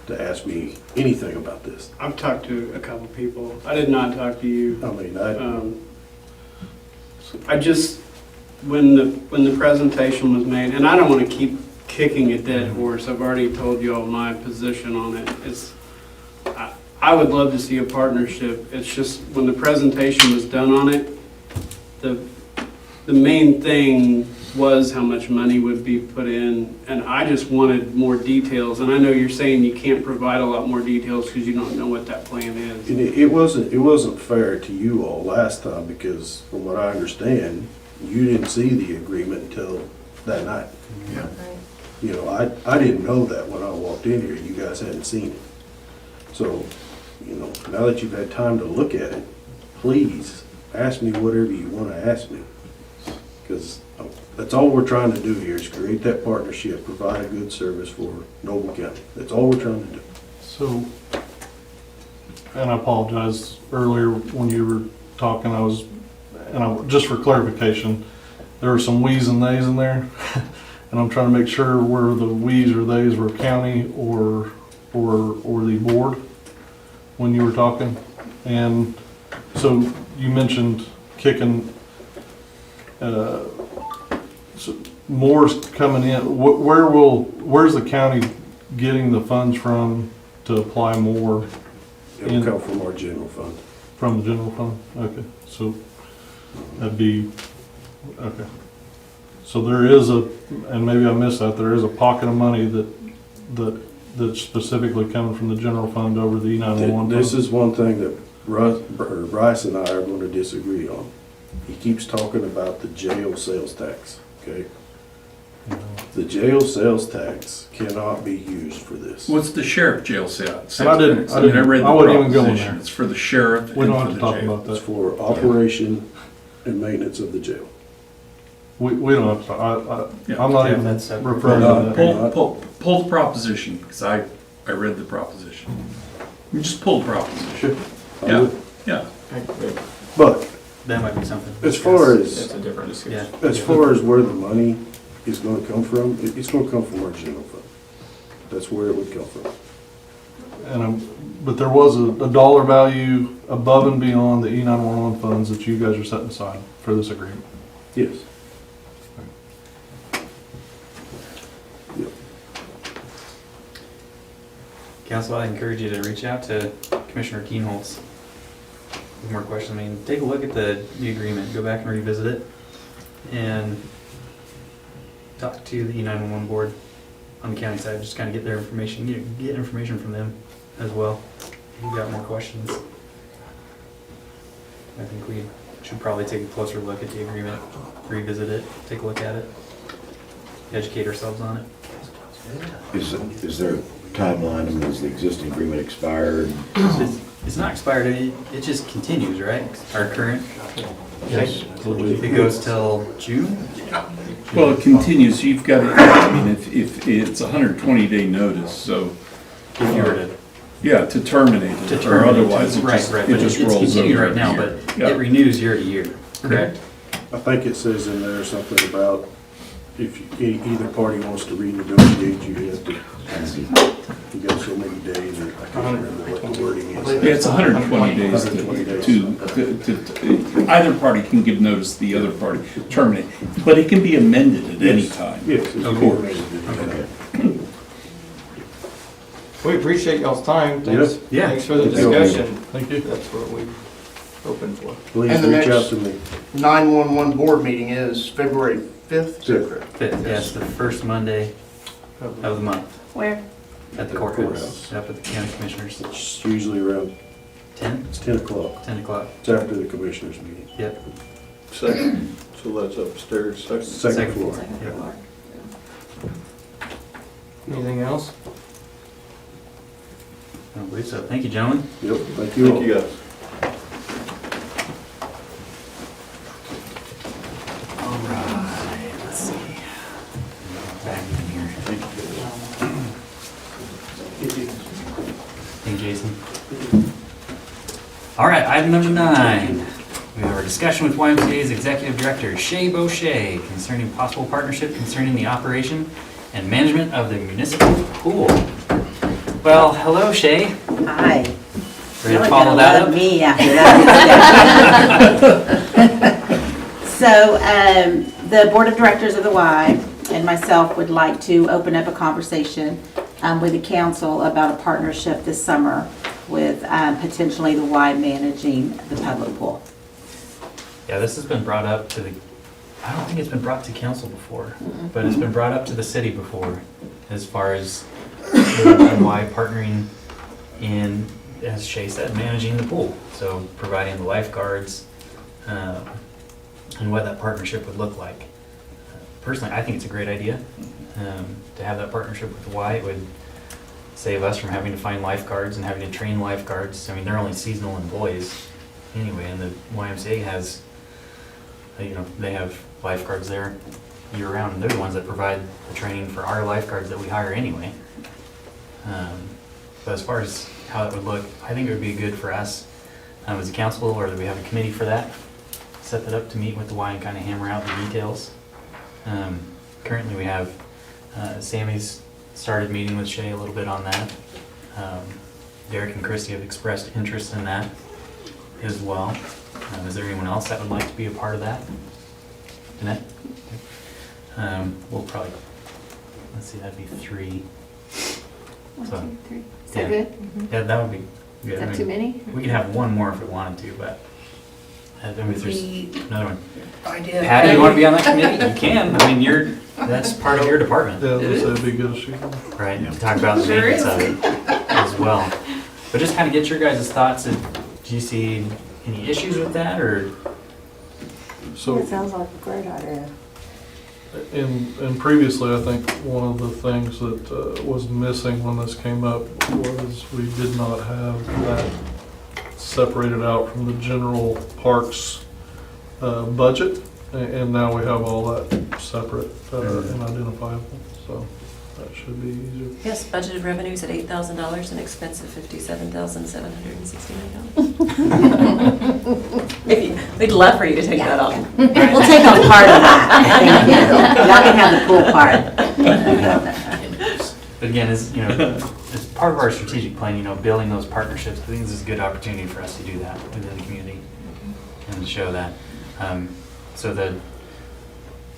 to ask me anything about this. I've talked to a couple people. I did not talk to you. I mean, I just, when the presentation was made, and I don't want to keep kicking a dead horse. I've already told you all my position on it. I would love to see a partnership. It's just, when the presentation was done on it, the main thing was how much money would be put in, and I just wanted more details. And I know you're saying you can't provide a lot more details because you don't know what that plan is. and it wasn't fair to you all last time because from what I understand, you didn't see the agreement until that night. Right. I didn't know that when I walked in here. You guys hadn't seen it. So, now that you've had time to look at it, please ask me whatever you want to ask me. Because that's all we're trying to do here is create that partnership, provide a good service for Noble County. That's all we're trying to do. So, and I apologize, earlier when you were talking, just for clarification, there were some we's and they's in there. And I'm trying to make sure where the we's or they's were county or the board when you were talking. And so you mentioned kicking, so more's coming in. Where's the county getting the funds from to apply more? It'll come from our general fund. From the general fund? Okay, so that'd be, okay. So there is and maybe I missed that, there is a pocket of money that's specifically coming from the general fund over the E911 fund? This is one thing that Bryce and I are going to disagree on. He keeps talking about the jail sales tax, okay? The jail sales tax cannot be used for this. What's the sheriff jail sales? And I read the wouldn't even go in proposition. there. It's for the sheriff We and don't for have to the talk jail. about It's that. for operation and maintenance of the jail. We don't have to, talk. Yeah. I'm not Yeah, even that's separate. referring to that. Pull the proposition, because I read the proposition. You just pull the proposition. Sure. Yeah, yeah. But That might be something. as far That's as, a different discussion. as far as where the money is gonna come from, it's gonna come from our general fund. That's where it would come from. And, but there was a dollar value above and beyond the E911 funds that you guys are setting aside for this agreement. Yes. Yep. Council, I encourage you to reach out to Commissioner Keenholz with more questions. I mean, take a look at the agreement, go back and revisit it, and talk to the E911 board on the county side, just kind of get their information, get information from them as well. If you've got more questions, I think we should probably take a closer look at the agreement, revisit it, take a look at it, educate ourselves on it. Is there a timeline? I mean, is the existing agreement expired? It's not expired, it just continues, right? Our current, Yes. it goes till June? Well, it continues, you've got, I mean, if it's a 120-day notice, so. If you were to. Yeah, to terminate it, or terminate it, otherwise it right, just, right, it but just it's rolls over. continued right now, every year. but Yeah. it renews year to year, correct? I think it says in there something about if either party wants to renegotiate, you have to, you got so many days, or I can't remember what the wording is. Yeah, it's 120 days 120 days. to, either party can give notice to the other party, terminate. But it can be amended at any Yes. time. Yes. it's Of course. amended. We appreciate y'all's time. Thanks, Yeah. thanks for the Thank you. discussion. Thank you. That's what we're hoping for. Please And the reach out next- to me. 911 board meeting is February 5th, is that Fifth. correct? Fifth, yes, the first Monday of the month Where? at the courthouse, up at the county commissioners. It's usually around, 10? it's 10 o'clock. 10 o'clock, It's after the commissioners meeting. yep. Second, so that's upstairs, second Second floor. Yep. Anything else? I don't believe so. Thank you, gentlemen. Yep, thank you all. guys. All right, let's see. Back in here. Thank you, Jason. All right, item number 9. We have our discussion with YMCA's Executive Director, Shay Boucher, concerning possible partnership concerning the operation and management of the municipal pool. Well, hello, Shay. Hi. Ready to follow that up? Me after that. So, the Board of Directors of the Y and myself would like to open up a conversation with the council about a partnership this summer with potentially the Y managing the public pool. Yeah, this has been brought up to the, I don't think it's been brought to council before, but it's been brought up to the city before, as far as Y partnering in, as Shay said, managing the pool. So providing the lifeguards, and what that partnership would look like. Personally, I think it's a great idea to have that partnership with the Y. It would save us from having to find lifeguards and having to train lifeguards. I mean, they're only seasonal employees anyway, and the YMCA has, they have lifeguards there year-round, and they're the ones that provide the training for our lifeguards that we hire anyway. But as far as how it would look, I think it would be good for us as a council, or that we have a committee for that, set that up to meet with the Y and kind of hammer out the details. Currently we have, Sammy's started meeting with Shay a little bit on that. Derek and Christy have expressed interest in that as well. Is there anyone else that would like to be a part of that? Jeanette? We'll probably, let's see, that'd be 3. 1, So, 2, 3. Is that yeah. good? Yeah, that would be good. Is I that mean, too many? We could have one more if we wanted to, but if there's The another one. idea. Patty, you want to be on that committee? You can. I mean, that's part of your department. Yeah, that'd be good to shoot. Right, to talk about the Sure maintenance of it as well. But just kind of get your guys' thoughts. Do you see any issues with that, or? So, It sounds like a great idea. and previously, I think one of the things that was missing when this came up was we did not have that separated out from the general parks and now we have all that separate and identifiable, so that should be easier. Yes, budgeted revenues at $8,000 and expense of $57,769. We'd love for you to take that off. We'll take on part of that. Y'all can have the cool part. But again, as, you know, as part of our strategic plan, you know, building those partnerships, I think this is a good opportunity for us to do that within the community and show that. So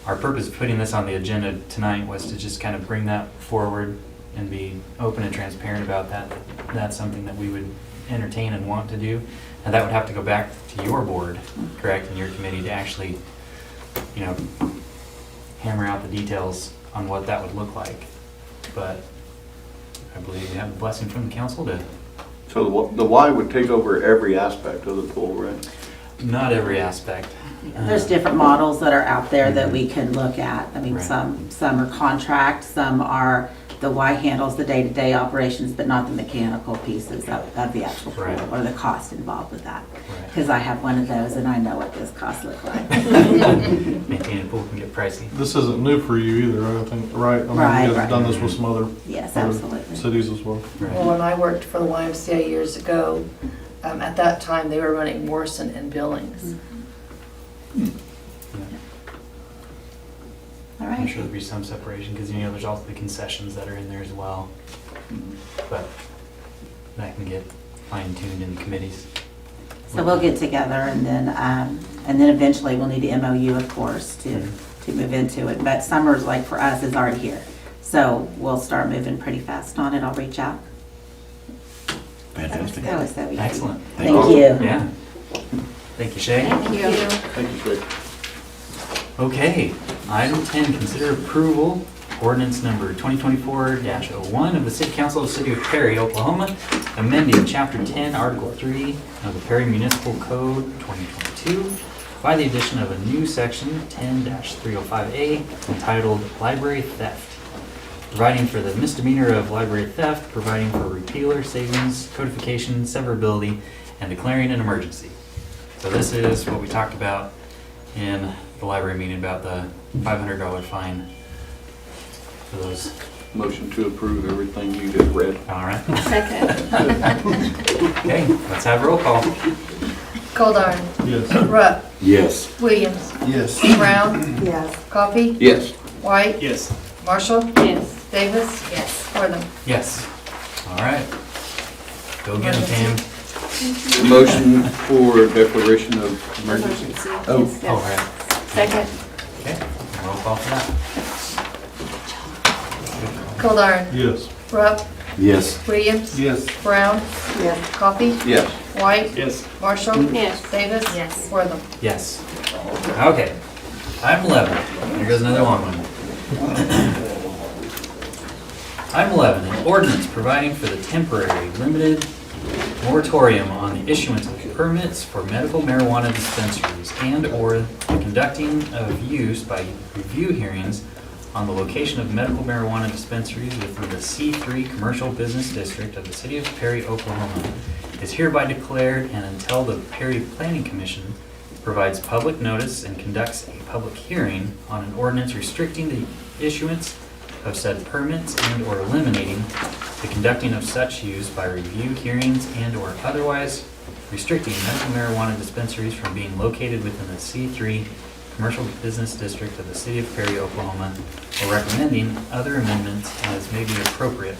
our purpose of putting this on the agenda tonight was to just kind of bring that forward and be open and transparent about that. That's something that we would entertain and want to do. And that would have to go back to your board, correct, and your committee to actually, you know, hammer out the details on what that would look like. But I believe we have the blessing from the council to. So the Y would take over every aspect of the pool, right? Not every aspect. There's different models that are out there that we can look at. I mean, Right. some are contract, some are, the Y handles the day-to-day operations, but not the mechanical pieces of the actual pool Right. or the cost involved with that. Right. Because I have one of those and I know what those costs look like. Maintaining a pool can get pricey. This isn't new for you either, I don't think, right? I mean, Right, you guys right. have done this with some other Yes, other absolutely. cities as well. Well, when I worked for the YMCA years ago, at that time, they were running Morrison and Billings. All I'm right. sure there'll be some separation because, you know, there's also the concessions that are in there as well. But that can get fine tuned in the committees. So we'll get together and then eventually we'll need the MOU, of course, to move into it. But summer's, like for us, is already here. So we'll start moving pretty fast on it. I'll reach out. Fantastic. That was so easy. Excellent. Thank you. Yeah. Thank you, Shay. Thank you. Thank you, Shay. Okay, item 10, consider approval, ordinance number 2024-01 of the City Council of the City of Perry, Oklahoma, amending Chapter 10, Article 3 of the Perry Municipal Code 2022 by the addition of a new section 10-305A entitled Library Theft, providing for the misdemeanor of library theft, providing for repealer, savings, codification, severability, and declaring an emergency. So this is what we talked about in the library meeting about the $500 fine for those. Motion to approve everything you just read. All right. Second. Okay, let's have roll call. Goldar. Yes. Rupp. Yes. Williams. Yes. Brown. Yes. Coffee. Yes. White. Yes. Marshall. Yes. Davis. Yes. Wortham. Yes. All right. Go get them, Tam. Motion for declaration of emergency. Oh, Yes, All yes. right. Second. Okay, roll call for that. Goldar. Yes. Rupp. Yes. Williams. Yes. Brown. Yes. Coffee. yes. White. Yes. Marshall. Yes. Davis. Yes. Wortham. Yes. Okay. Item 11. Here goes another long one. Item 11, an ordinance providing for the temporary limited moratorium on the issuance of permits for medical marijuana dispensaries and/or the conducting of use by review hearings on the location of medical marijuana dispensaries within the C3 Commercial Business District of the City of Perry, Oklahoma, is hereby declared, and until the Perry Planning Commission provides public notice and conducts a public hearing on an ordinance restricting the issuance of said permits and/or eliminating the conducting of such use by review hearings and/or otherwise restricting medical marijuana dispensaries from being located within the C3 Commercial Business District of the City of Perry, Oklahoma, or recommending other amendments as may be appropriate.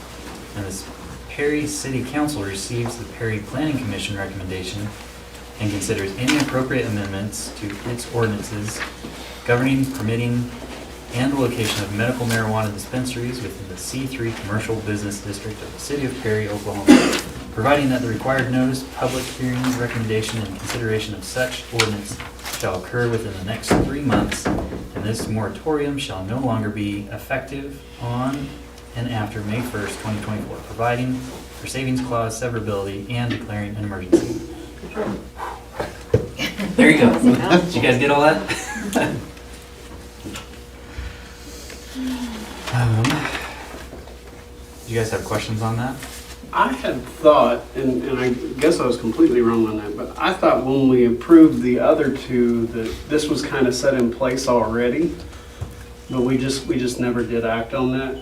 And this Perry City Council receives the Perry Planning Commission recommendation and considers any appropriate amendments to its ordinances governing, permitting, and the location of medical marijuana dispensaries within the C3 Commercial Business District of the City of Perry, Oklahoma, providing that the required notice, public hearing, recommendation, and consideration of such ordinance shall occur within the next 3 months, and this moratorium shall no longer be effective on and after May 1st, 2024, providing for savings clause severability and declaring an emergency. There you go. Did you guys get all that? Do you guys have questions on that? I had thought, and I guess I was completely wrong on that, but I thought when we approved the other two, that this was kind of set in place already, but we just never did act on that.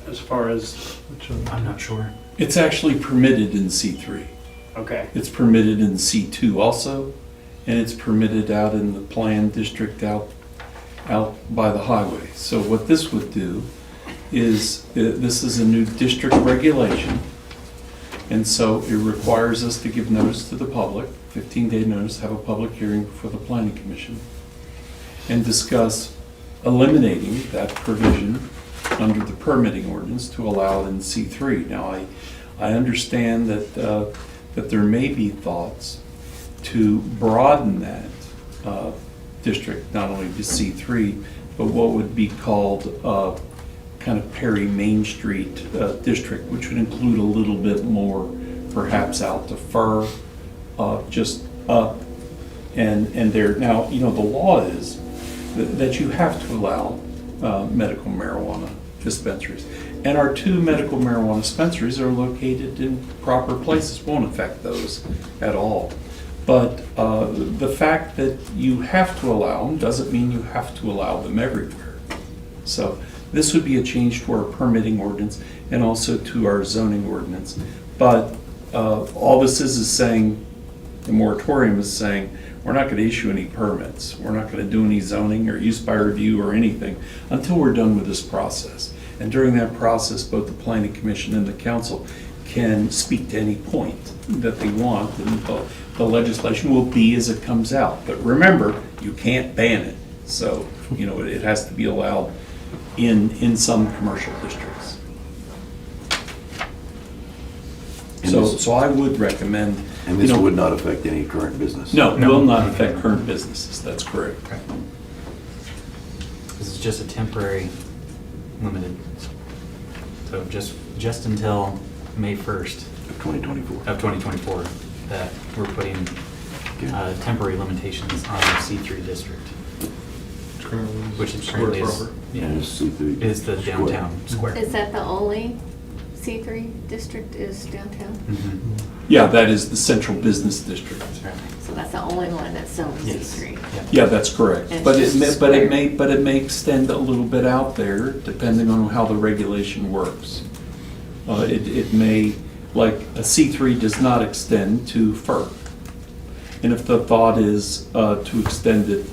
as far as, I'm not sure. It's actually permitted in C3. okay, It's permitted in C2 also, and it's permitted out in the planned district out by the highway. So what this would do is, this is a new district regulation, and so it requires us to give notice to the public, 15-day notice, have a public hearing before the planning commission, and discuss eliminating that provision under the permitting ordinance to allow it in C3. Now, I understand that there may be thoughts to broaden that district, not only to C3, but what would be called kind of Perry Main Street district, which would include a little bit more, perhaps out to Fur, just up and there. Now, you know, the law is that you have to allow medical marijuana dispensaries. And our 2 medical marijuana dispensaries are located in proper places, won't affect those at all. But the fact that you have to allow them doesn't mean you have to allow them everywhere. So this would be a change to our permitting ordinance and also to our zoning ordinance. But all this is saying, the moratorium is saying, we're not going to issue any permits. We're not going to do any zoning or use by review or anything until we're done with this process. And during that process, both the planning commission and the council can speak to any point that they want, and the legislation will be as it comes out. But remember, you can't ban it. So, you know, it has to be allowed in some commercial districts. So I would recommend. And this would not affect any current business? No, it will not affect current businesses, that's correct. This is just a temporary limited, so just until May 1st. Of 2024. Of 2024, that we're putting temporary limitations on the C3 district. Which is currently is the downtown square. Is that the only C3 district is downtown? Mm-hmm. Yeah, that is the central business district. So that's the only one that's zoned Yes. C3? Yeah, that's correct. And But it's it just may, a but it square. may extend a little bit out there, depending on how the regulation works. It may, like, a C3 does not extend to FERC. And if the thought is to extend it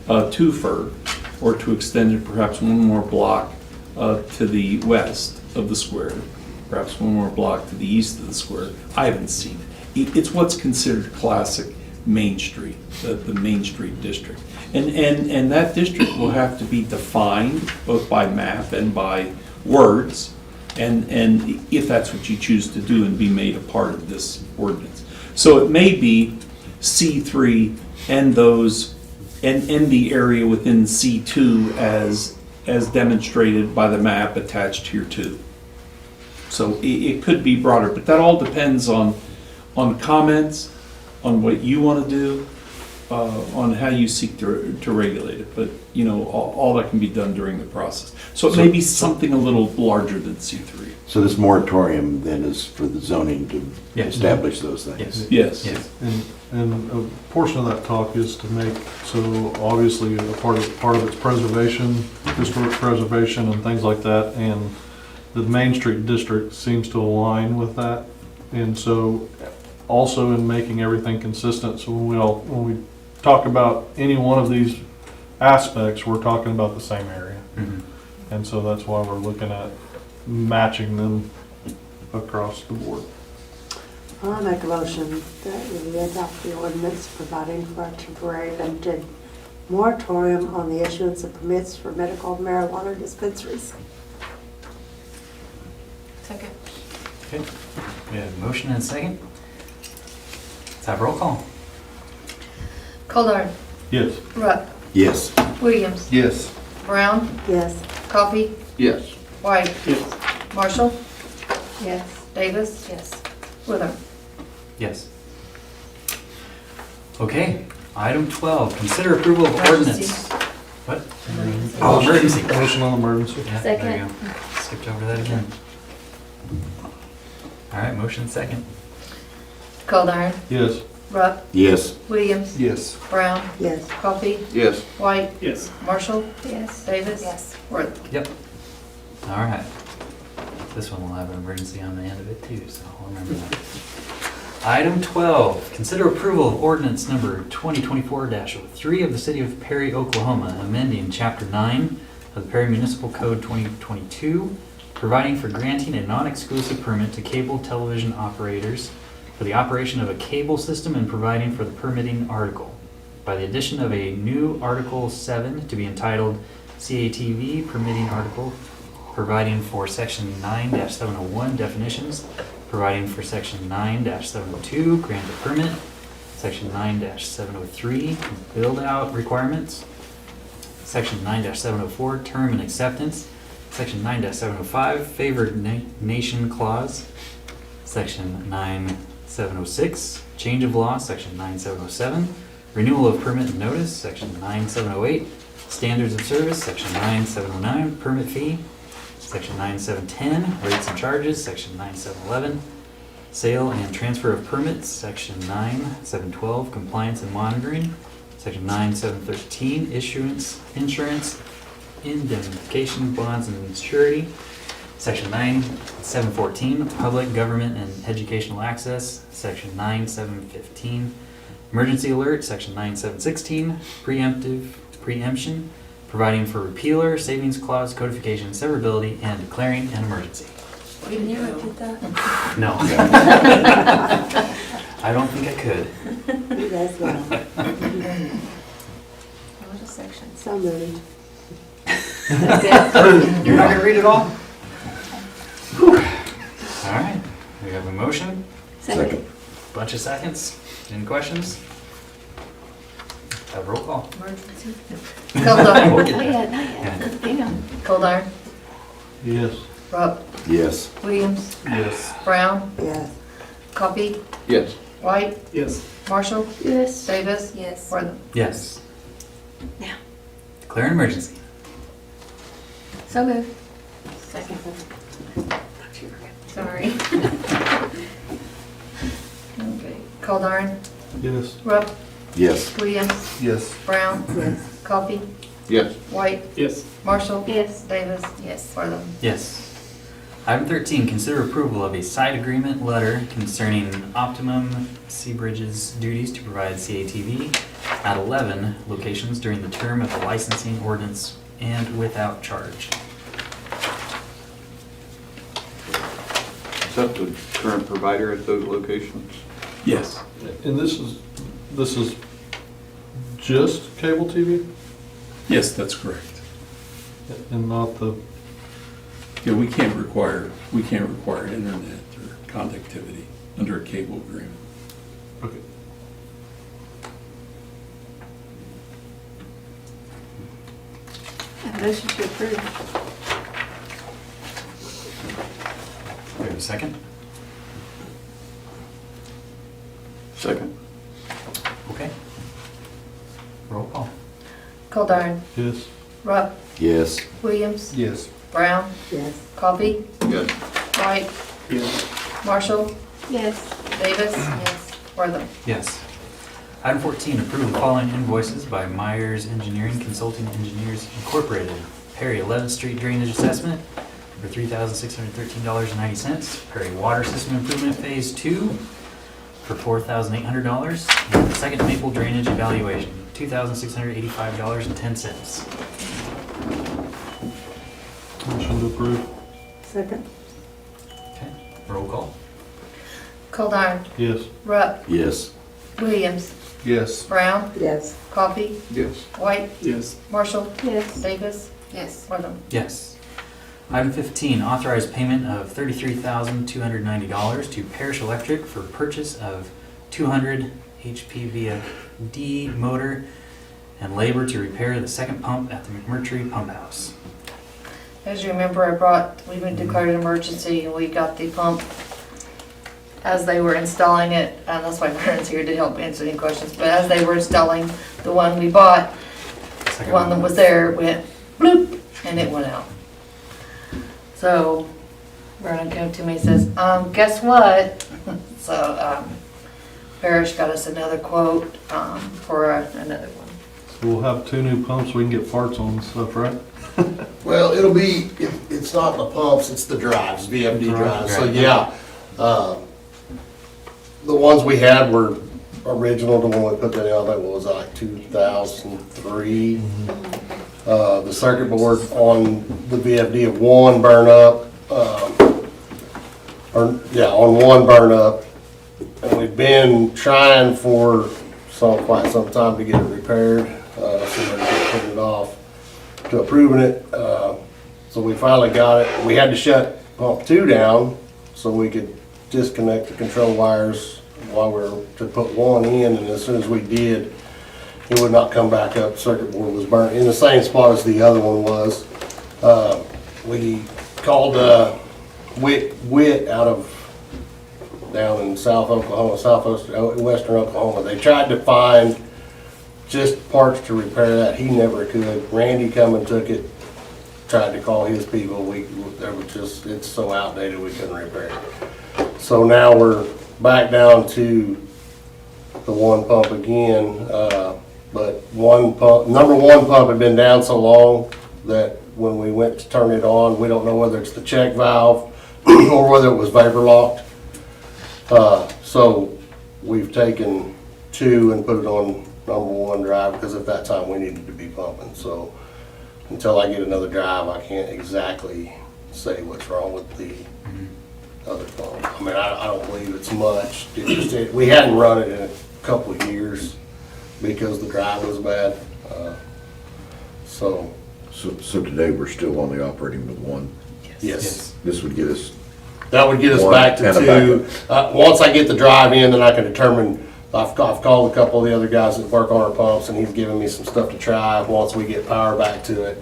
to FERC, or to extend it perhaps one more block to the west of the square, perhaps one more block to the east of the square, I haven't seen it. It's what's considered classic Main Street, the Main Street district. And that district will have to be defined both by map and by words, and if that's what you choose to do, and be made a part of this ordinance. So it may be C3 and those, and the area within C2 as demonstrated by the map attached to your 2. So it could be broader, but that all depends on comments, on what you want to do, on how you seek to regulate it. But, you know, all that can be done during the process. So it may be something a little larger than C3. So this moratorium then is for the zoning to establish those things? Yes. And a portion of that talk is to make, so obviously a part of its preservation, historic preservation and things like that, and the Main Street district seems to align with that. And so also in making everything consistent, so when we talk about any one of these aspects, we're talking about the same area. Mm-hmm. And so that's why we're looking at matching them across the board. I'll make a motion that we adopt the ordinance providing for a temporary limited moratorium on the issuance of permits for medical marijuana dispensaries. Second. Okay, we have a motion and a second. Let's have roll call. Goldar. Yes. Rupp. Yes. Williams. Yes. Brown. Yes. Coffee. Yes. White. yes. Marshall. Yes. Davis. Yes. Wither. Yes. Okay, item 12, consider approval of Emergency. ordinance. What? Oh, emergency. Motion on emergency. Yeah, there you Second. go. Skipped over that again. All right, motion second. Goldar. Yes. Rupp. Yes. Williams. Yes. Brown. Yes. Coffee. Yes. White. Yes. Marshall. Yes. Davis. Yes. Worth. Yep. All right. This one will have an emergency on the end of it too, so I'll remember that. Item 12, consider approval of ordinance number 2024-03 of the City of Perry, Oklahoma, amending Chapter 9 of the Perry Municipal Code 2022, providing for granting a non-exclusive permit to cable television operators for the operation of a cable system and providing for the permitting article, by the addition of a new Article 7 to be entitled CATV Permitting Article, providing for Section 9-701 definitions, providing for Section 9-702 grant a permit, Section 9-703 build-out requirements, Section 9-704 term and acceptance, Section 9-705 favored nation clause, Section 9-706 change of law, Section 9-707 renewal of permit and notice, Section 9-708 standards of service, Section 9-709 permit fee, Section 9-710 rates and charges, Section 9-711 sale and transfer of permits, Section 9-712 compliance and monitoring, Section 9-713 issuance, insurance, indemnification, bonds, and surety, Section 9-714 public, government, and educational access, Section 9-715 emergency alert, Section 9-716 preemption, providing for repealer, savings clause, codification, severability, and declaring an emergency. Can you repeat that? No. I don't think I could. You guys will. What a section. So moved. You're not gonna read it all? All right, we have a motion, Second. bunch of seconds. Any questions? Have a roll call. Emergency. We'll Goldar. get Not there. yet, not yet. Damn. Goldar. Yes. Rupp. Yes. Williams. Yes. Brown. Yes. Coffee. Yes. White. Yes. Marshall. Yes. Davis. Yes. Wortham. Yes. Now. Declare an emergency. So moved. Second. Sorry. Okay. Goldar. Yes. Rupp. Yes. Williams. Yes. Brown. Yes. Coffee. Yes. White. Yes. Marshall. Yes. Davis. Yes. Wortham. Yes. Item 13, consider approval of a side agreement letter concerning Optimum Seabridge's duties to provide CATV at 11 locations during the term of the licensing ordinance and without charge. Is that the current provider at those locations? Yes. And this is just cable TV Yes, that's correct. and not the, Yeah, we can't require internet or conductivity under a cable agreement. okay. Motion to approve. We have a second? Second. Okay. Roll call. Goldar. Yes. Rupp. Yes. Williams. Yes. Brown. Yes. Coffee. Yes. White. Yes. Marshall. Yes. Davis. Yes. Wortham. Yes. Item 14, approve the following invoices by Myers Engineering Consulting Engineers Incorporated. Perry 11th Street Drainage Assessment for $3,613.90. Perry Water System Improvement Phase 2 for $4,800. And the Second Maple Drainage Evaluation, $2,685.10. Motion to approve. Second. Okay, roll call. Goldar. Yes. Rupp. Yes. Williams. Yes. Brown. Yes. Coffee. Yes. White. Yes. Marshall. Yes. Davis. Yes. Wortham. Yes. Item 15, authorize payment of $33,290 to Parish Electric for purchase of 200 HPVD motor and labor to repair the second pump at the McMurtry Pump House. As you remember, we declared an emergency and we got the pump as they were installing it. And that's why Vernon's here to help answer any questions. But as they were installing the one we bought, the Second one that was there went bloop and it went out. So Vernon came to me and says, guess what? So Parish got us another quote for another one. So we'll have 2 new pumps, we can get farts on and stuff, right? Well, it'll be, it's not the pumps, it's the drives, VFD drives, so yeah. The ones we had were original, the one we put that out, that was like 2003. The circuit board on the VFD of one burn up, on one burn up. And we've been trying for quite some time to get it repaired, somebody kept putting it off to approving it. So we finally got it. We had to shut pump 2 down so we could disconnect the control wires while we were to put 1 in, and as soon as we did, it would not come back up. Circuit board was burnt in the same spot as the other one was. We called WIT out of down in South Oklahoma, western Oklahoma. They tried to find just parts to repair that. He never could. Randy come and took it, tried to call his people. It's so outdated we couldn't repair it. So now we're back down to the one pump again. But number one pump had been down so long that when we went to turn it on, we don't know whether it's the check valve or whether it was vapor locked. So we've taken 2 and put it on number 1 drive because at that time we needed to be pumping. So until I get another drive, I can't exactly say what's wrong with the other pump. I mean, I don't believe it's much. We hadn't run it in a couple of years because the drive was bad. So today we're still only operating with 1? Yes. This would get us. That would get us back to 2. Once I get the drive in, then I can determine. I've called a couple of the other guys that work on our pumps, and he's giving me some stuff to try. Once we get power back to it,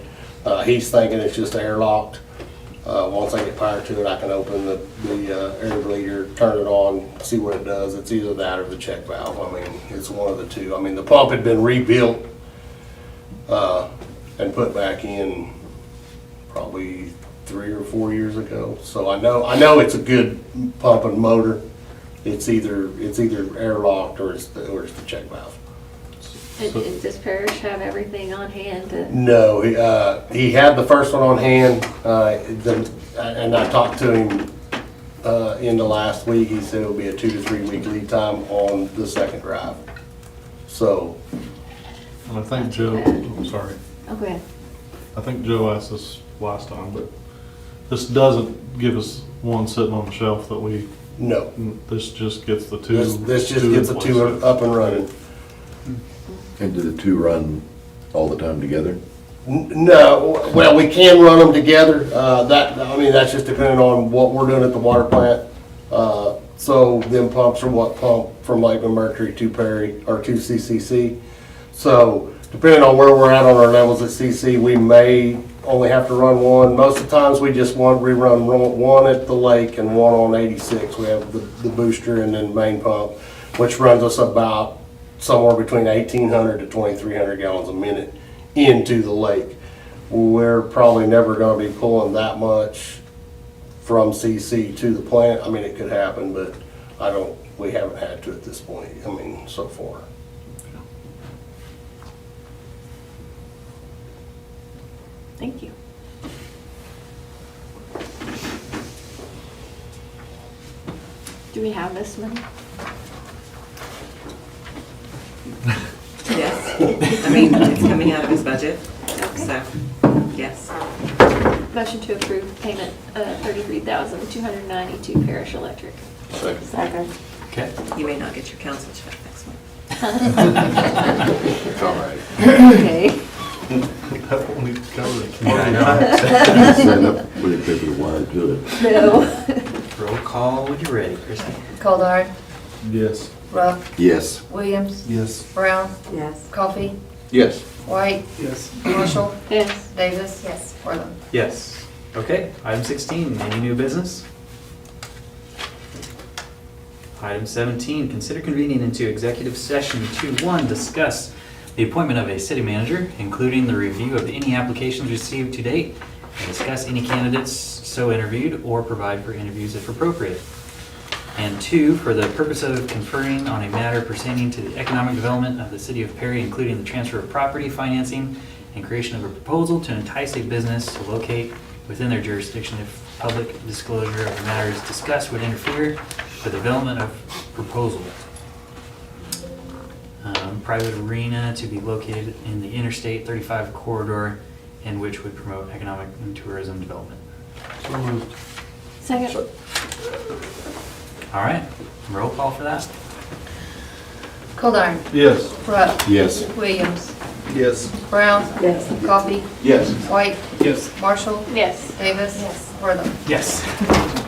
he's thinking it's just air locked. Once I get power to it, I can open the air bleeder, turn it on, see what it does. It's either that or the check valve. I mean, it's one of the two. I mean, the pump had been rebuilt and put back in probably 3 or 4 years ago. So I know it's a good pump and motor. It's either air locked or it's the check valve. Does this parish have everything on hand to? No, he had the first one on hand, and I talked to him in the last week. He said it'll be a 2 to 3 week lead time on the second drive. So. And I think Joe, I'm sorry. Oh, go ahead. I think Joe asked this last time, but this doesn't give us one sitting on the shelf that we. No. This just gets the 2. This just gets the 2 up and running. And do the 2 run all the time together? No, well, we can run them together. That's just depending on what we're doing at the water plant. So them pumps are what pump from Lakeland Mercury to Perry or to CCC. So depending on where we're at on our levels at CC, we may only have to run 1. Most of the times we just run 1 at the lake and 1 on 86. We have the booster and then main pump, which runs us about somewhere between 1,800 to 2,300 gallons a minute into the lake. We're probably never going to be pulling that much from CC to the plant. I mean, it could happen, but we haven't had to at this point, so far. Thank you. Do we have this money? Yes. It's coming out of his budget, so, yes. Motion to approve payment of $33,292 Parish Electric. Second. Okay. You may not get your council check next month. It's all right. Okay. That won't need to cover it. Send up with a paper wire to it. No. Roll call when you're ready, Christie. Goldar, Yes. Ruff, Yes. Williams, Yes. Brown, Yes. Coffee, Yes. White, Yes. Marshall, Yes. Davis. Yes. Worthing. Yes. Okay, item 16, any new business? Item 17, consider convening into executive session to, 1, discuss the appointment of a city manager, including the review of any applications received to date, and discuss any candidates so interviewed or provide for interviews if appropriate. And 2, for the purpose of conferring on a matter pertaining to the economic development of the city of Perry, including the transfer of property, financing, and creation of a proposal to entice a business to locate within their jurisdiction if public disclosure of the matters discussed would interfere with the development of proposal. Private arena to be located in the Interstate 35 corridor and which would promote economic and tourism development. So moved. Second. All right, roll call for that? Goldar. Yes. Rupp. Yes. Williams. Yes. Brown. Yes. Coffee. Yes. White. Yes. Marshall. Yes. Davis. Yes. Wortham. Yes.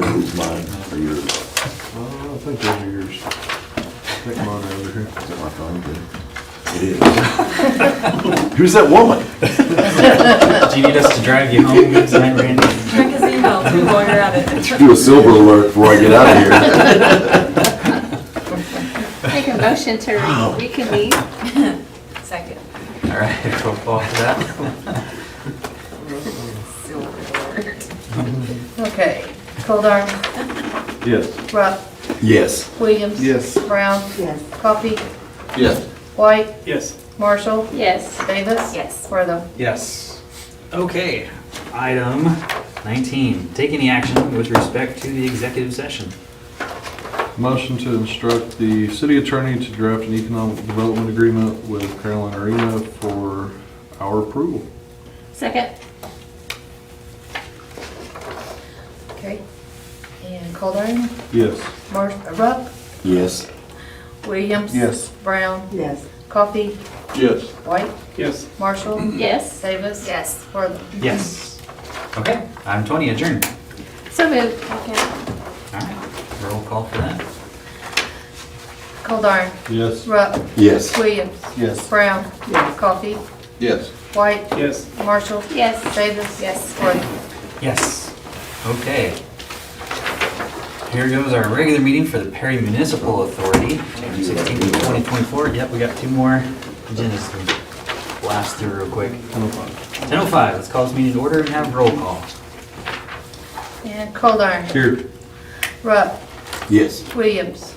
these mine or yours? I think those are yours. I think mine are over here. Is that my phone? It is. Who's that woman? Do you need us to drive you home good tonight, Randy? Check his email too while you're at it. Do a silver alert before I get out of here. Make a motion to reconvene. Second. All right, roll call for that. Okay. Goldar. Yes. Rupp. Yes. Williams. Yes. Brown. Yes. Coffee. Yes. White. Yes. Marshall. Yes. Davis. Yes. Wortham. Yes. Okay, item 19, take any action with respect to the executive session. Motion to instruct the city attorney to draft an economic development agreement with Carolina Arena for our approval. Second. Okay. And Goldar. Yes. Rupp. Yes. Williams. Yes. Brown. Yes. Coffee. Yes. White. Yes. Marshall. Yes. Davis. Yes. Wortham. Yes. Okay, item 20, adjourned. So moved. All right, roll call for that. Goldar. Yes. Rupp. Yes. Williams. Yes. Brown. Yes. Coffee. Yes. White. Yes. Marshall. Yes. Davis. Yes. Wortham. Yes. Okay. Here goes our regular meeting for the Perry Municipal Authority, January 16th, 2024. Yep, we got two more agendas to blast through real quick. 10:05, let's call this meeting to order and have roll call. And Goldar. Here. Rupp. Yes. Williams.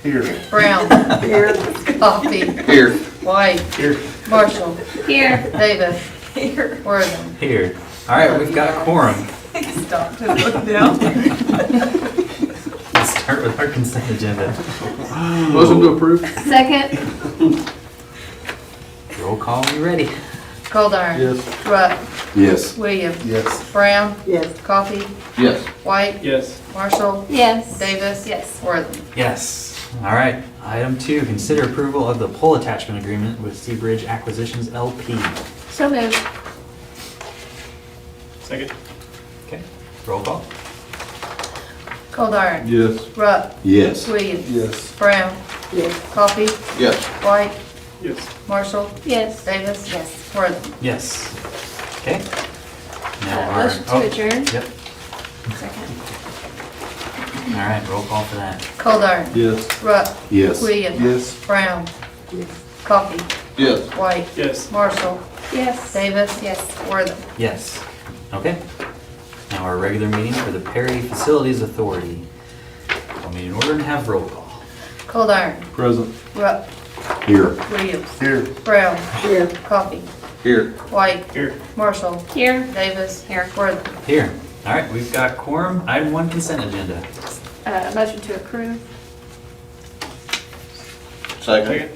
Here. Brown. Here. Coffee. Here. White. Here. Marshall. Here. Davis. Here. Wortham. Here. All right, we've got a quorum. Stop. Look down. Let's start with our consent agenda. Motion to approve? Second. Roll call, when you're ready. Goldar. Yes. Rupp. Yes. Williams. Yes. Brown. Yes. Coffee. Yes. White. Yes. Marshall. Yes. Davis. Yes. Wortham. Yes. All right. Item 2, consider approval of the pole attachment agreement with Seabridge Acquisitions LP. So moved. Second. Okay. Roll call. Goldar. Yes. Rupp. Yes. Williams. Yes. Brown. Yes. Coffee. Yes. White. Yes. Marshall. Yes. Davis. Yes. Wortham. Yes. Okay. Now our... Motion to adjourn. Yep. Second. All right. Roll call for that. Goldar. Yes. Rupp. Yes. Williams. Yes. Brown. Yes. Coffee. Yes. White. Yes. Marshall. Yes. Davis. Yes. Wortham. Yes. Okay. Now our regular meeting for the Perry Facilities Authority. Call meeting in order and have roll call. Goldar. Present. Rupp. Here. Williams. Here. Brown. Here. Coffee. Here. White. Here. Marshall. Here. Davis. Wortham. Here. All right. We've got quorum. Item 1, consent agenda. Motion to approve. Second.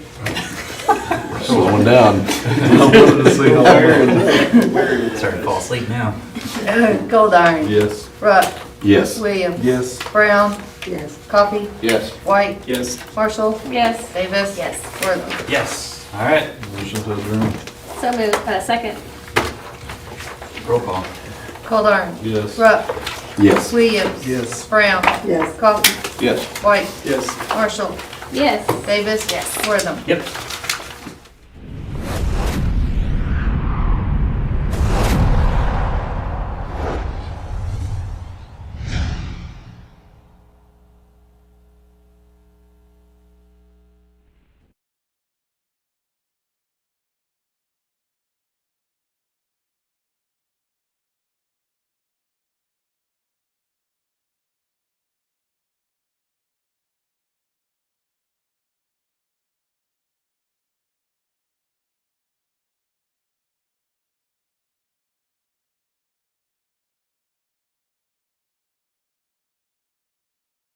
Slowing down. I wanted to see how long. Starting to fall asleep now. Goldar. Yes. Rupp. Yes. Williams. Yes. Brown. Yes. Coffee. Yes. White. Yes. Marshall. Yes. Davis. Yes. Wortham. Yes. All right. Motion to adjourn? So moved. Second. Roll call. Goldar. Yes. Rupp. Yes. Williams. Yes. Brown. Yes. Coffee. Yes. White. Yes. Marshall. Yes. Davis. Yes. Wortham. Yep.